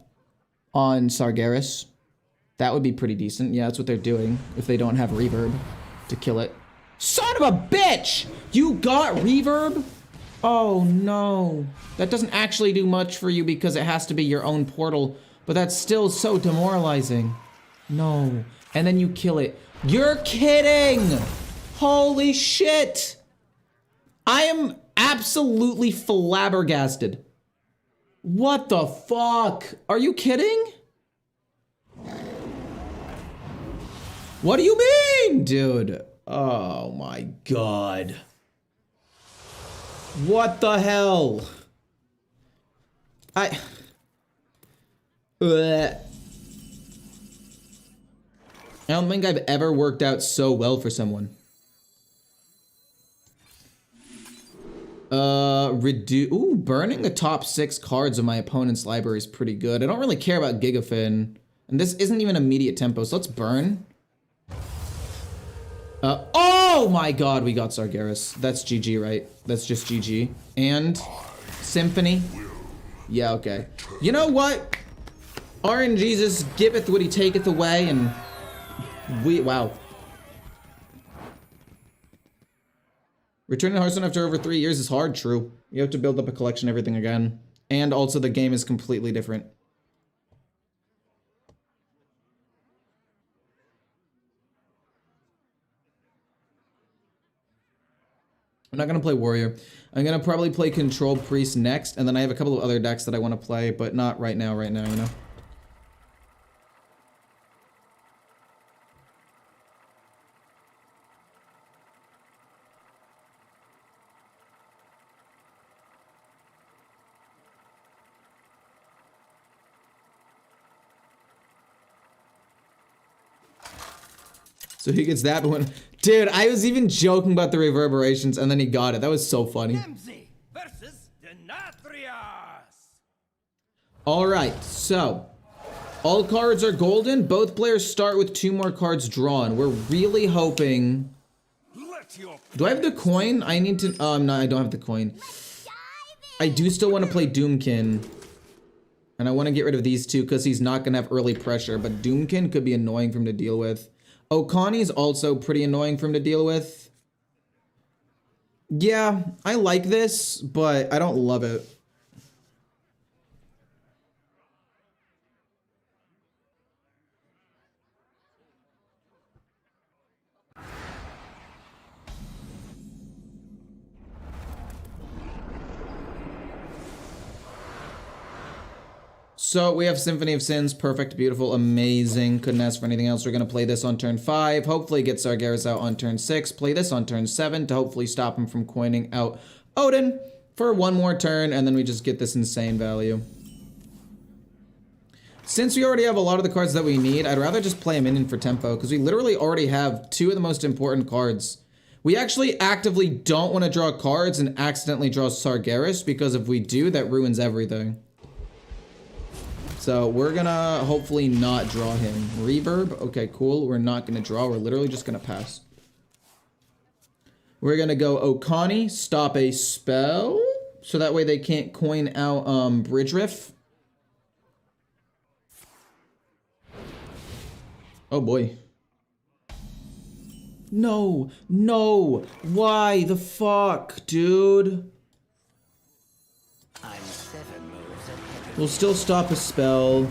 S1: on Sargeras. That would be pretty decent. Yeah, that's what they're doing if they don't have reverb to kill it. Son of a bitch! You got reverb? Oh no. That doesn't actually do much for you because it has to be your own portal, but that's still so demoralizing. No. And then you kill it. You're kidding! Holy shit! I am absolutely flabbergasted. What the fuck? Are you kidding? What do you mean, dude? Oh my god. What the hell? I don't think I've ever worked out so well for someone. Ooh, burning the top 6 cards of my opponent's library is pretty good. I don't really care about Gigafin. And this isn't even immediate tempo, so let's burn. Oh my god, we got Sargeras. That's GG, right? That's just GG. And Symphony. Yeah, okay. You know what? RNGesus giveth what he taketh away, and wow. Returning to Hearthstone after over 3 years is hard, true. You have to build up a collection, everything again. And also the game is completely different. I'm not gonna play Warrior. I'm gonna probably play Control Priest next, and then I have a couple of other decks that I want to play, but not right now, you know? So he gets that, but when... Dude, I was even joking about the reverberations, and then he got it. That was so funny.
S5: Nemzi versus Denatrius.
S1: Alright, so... all cards are golden. Both players start with 2 more cards drawn. We're really hoping... Do I have the coin? I need to... Oh, no, I don't have the coin. I do still want to play Doomkin. And I want to get rid of these 2, because he's not going to have early pressure. But Doomkin could be annoying for him to deal with. Okani's also pretty annoying for him to deal with. Yeah, I like this, but I don't love it. So we have Symphony of Sins, perfect, beautiful, amazing. Couldn't ask for anything else. We're gonna play this on turn 5. Hopefully get Sargeras out on turn 6. Play this on turn 7 to hopefully stop him from coining out Odin for 1 more turn, and then we just get this insane value. Since we already have a lot of the cards that we need, I'd rather just play a minion for tempo, because we literally already have 2 of the most important cards. We actually actively don't want to draw cards and accidentally draw Sargeras, because if we do, that ruins everything. So we're gonna hopefully not draw him. Reverb, okay, cool. We're not gonna draw, we're literally just gonna pass. We're gonna go Okani, stop a spell, so that way they can't coin out Bridge Riff. Oh boy. No, no. Why the fuck, dude?
S5: I'm 7 moves ahead.
S1: We'll still stop a spell.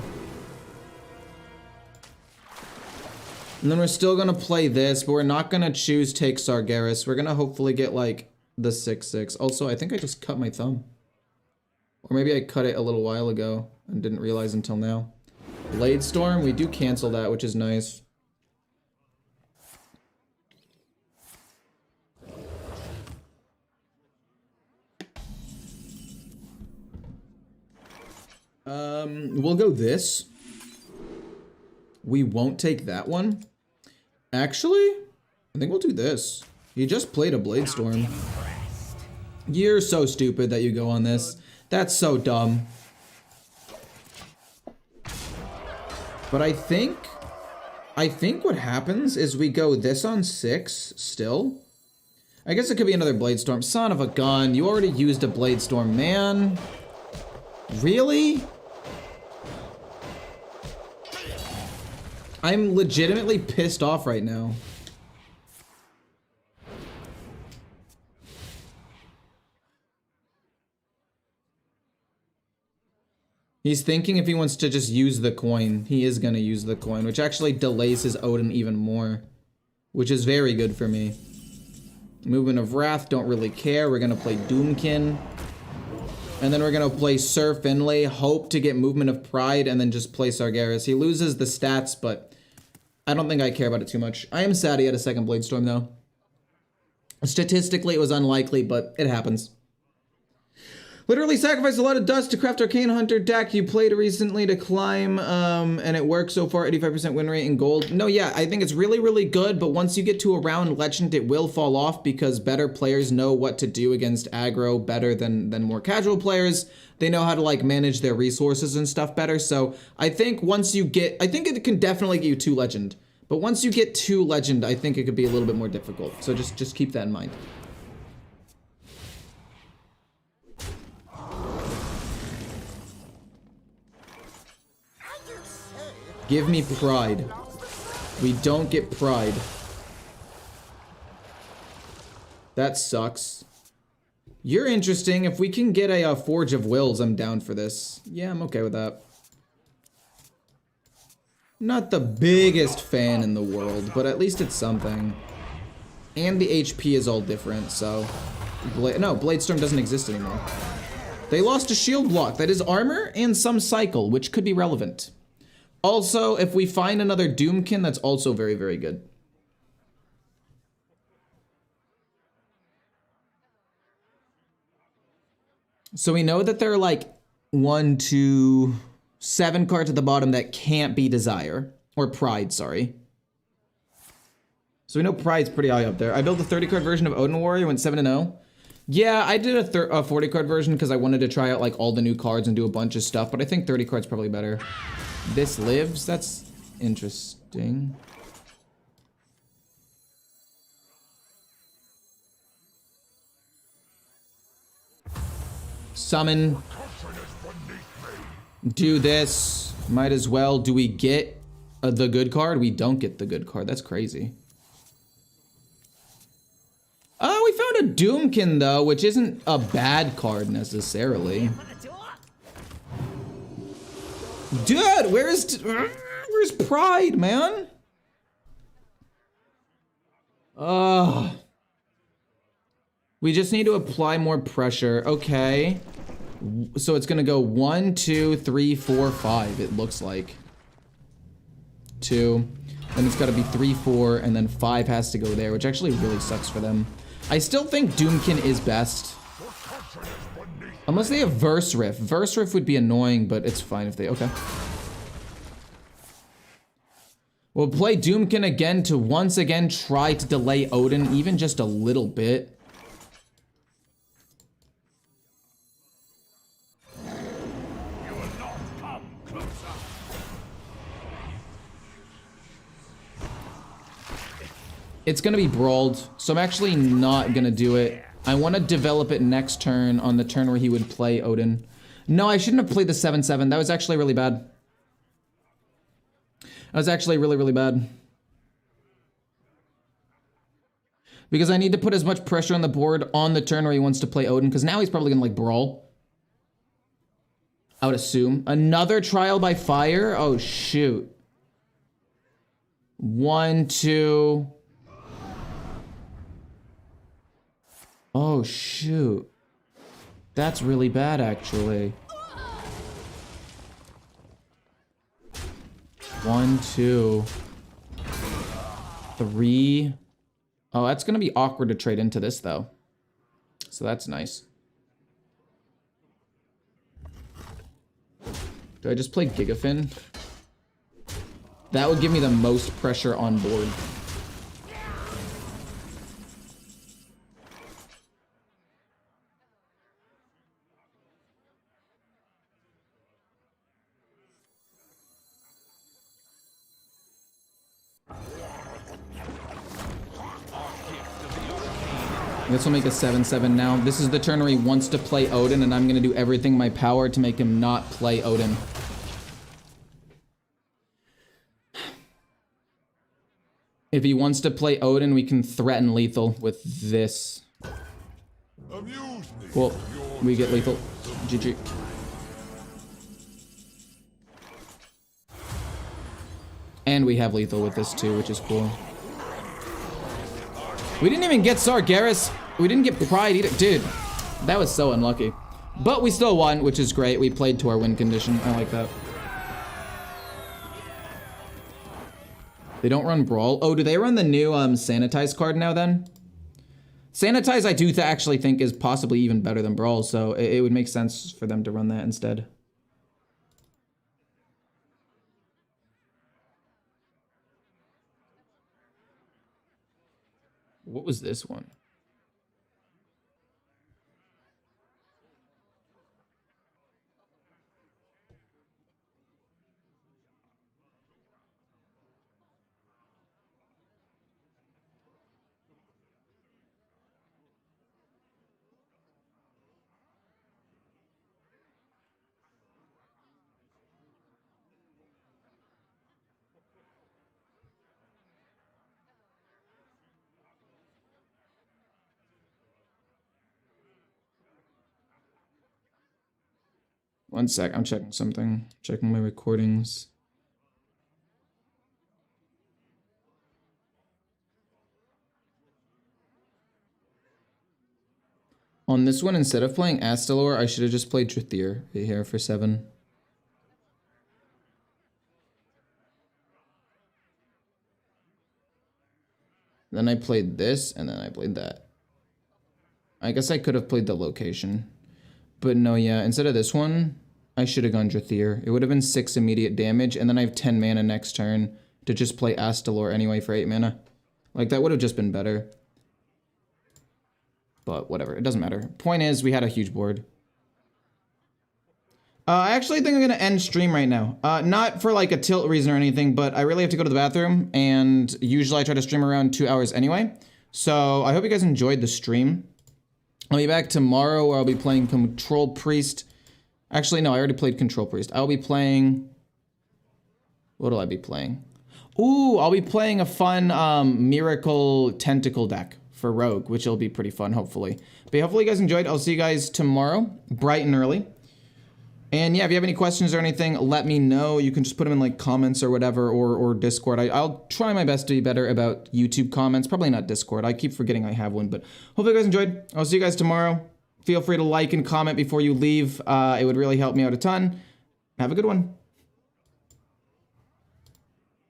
S1: And then we're still gonna play this, but we're not gonna choose take Sargeras. We're gonna hopefully get like the 6/6. Also, I think I just cut my thumb. Or maybe I cut it a little while ago and didn't realize until now. Blade Storm, we do cancel that, which is nice. We'll go this. We won't take that one. Actually, I think we'll do this. You just played a Blade Storm. You're so stupid that you go on this. That's so dumb. But I think what happens is we go this on 6 still. I guess it could be another Blade Storm. Son of a gun, you already used a Blade Storm, man. Really? I'm legitimately pissed off right now. He's thinking if he wants to just use the coin, he is gonna use the coin, which actually delays his Odin even more, which is very good for me. Movement of Wrath, don't really care. We're gonna play Doomkin. And then we're gonna play Sir Finlay, hope to get Movement of Pride, and then just play Sargeras. He loses the stats, but I don't think I care about it too much. I am sad he had a second Blade Storm though. Statistically, it was unlikely, but it happens. Literally sacrificed a lot of dust to craft Arcane Hunter deck you played recently to climb, and it works so far, 85% win rate in gold. No, yeah, I think it's really, really good, but once you get to around Legend, it will fall off because better players know what to do against aggro better than more casual players. They know how to, like, manage their resources and stuff better, so I think once you get, I think it can definitely get you 2 Legend, but once you get 2 Legend, I think it could be a little bit more difficult, so just keep that in mind. Give me pride. We don't get pride. That sucks. You're interesting. If we can get a Forge of Wills, I'm down for this. Yeah, I'm okay with that. Not the biggest fan in the world, but at least it's something. And the HP is all different, so... No, Blade Storm doesn't exist anymore. They lost a shield block. That is armor and some cycle, which could be relevant. Also, if we find another Doomkin, that's also very, very good. So we know that there are like 1, 2, 7 cards at the bottom that can't be Desire. Or Pride, sorry. So we know Pride's pretty high up there. I built a 30-card version of Odin Warrior, went 7-0. Yeah, I did a 40-card version because I wanted to try out like all the new cards and do a bunch of stuff, but I think 30 cards probably better. This lives? That's interesting. Summon. Do this. Might as well. Do we get the good card? We don't get the good card. That's crazy. Oh, we found a Doomkin though, which isn't a bad card necessarily. Dude, where's Pride, man? We just need to apply more pressure. Okay. So it's gonna go 1, 2, 3, 4, 5, it looks like. 2. Then it's gotta be 3, 4, and then 5 has to go there, which actually really sucks for them. I still think Doomkin is best. Unless they have Verse Riff. Verse Riff would be annoying, but it's fine if they... Okay. We'll play Doomkin again to once again try to delay Odin even just a little bit.
S4: You will not come closer.
S1: It's gonna be Brawled, so I'm actually not gonna do it. I want to develop it next turn, on the turn where he would play Odin. No, I shouldn't have played the 7/7. That was actually really bad. That was actually really, really bad. Because I need to put as much pressure on the board on the turn where he wants to play Odin, because now he's probably gonna like brawl. I would assume. Another trial by fire? Oh shoot. 1, 2. Oh shoot. That's really bad actually. 1, 2, 3. Oh, that's gonna be awkward to trade into this though. So that's nice. Do I just play Gigafin? That would give me the most pressure on board. This will make a 7-7 now. This is the turn where he wants to play Odin, and I'm going to do everything in my power to make him not play Odin. If he wants to play Odin, we can threaten lethal with this. Cool. We get lethal. GG. And we have lethal with this too, which is cool. We didn't even get Sargeras. We didn't get Pride either. Dude, that was so unlucky. But we still won, which is great. We played to our win condition. I like that. They don't run Brawl. Oh, do they run the new Sanitize card now then? Sanitize I do actually think is possibly even better than Brawl, so it would make sense for them to run that instead. What was this one? One sec, I'm checking something. Checking my recordings. On this one, instead of playing Astalor, I should have just played Drathir right here for 7. Then I played this, and then I played that. I guess I could have played the location. But no, yeah, instead of this one, I should have gone Drathir. It would have been 6 immediate damage, and then I have 10 mana next turn to just play Astalor anyway for 8 mana. Like, that would have just been better. But whatever, it doesn't matter. Point is, we had a huge board. I actually think I'm going to end stream right now. Not for like a tilt reason or anything, but I really have to go to the bathroom, and usually I try to stream around 2 hours anyway. So I hope you guys enjoyed the stream. I'll be back tomorrow where I'll be playing Control Priest. Actually, no, I already played Control Priest. I'll be playing... What will I be playing? Ooh, I'll be playing a fun Miracle Tentacle deck for Rogue, which will be pretty fun, hopefully. But hopefully you guys enjoyed. I'll see you guys tomorrow, bright and early. And yeah, if you have any questions or anything, let me know. You can just put them in like comments or whatever, or Discord. I'll try my best to be better about YouTube comments. Probably not Discord. I keep forgetting I have one, but hopefully you guys enjoyed. I'll see you guys tomorrow. Feel free to like and comment before you leave. It would really help me out a ton. Have a good one.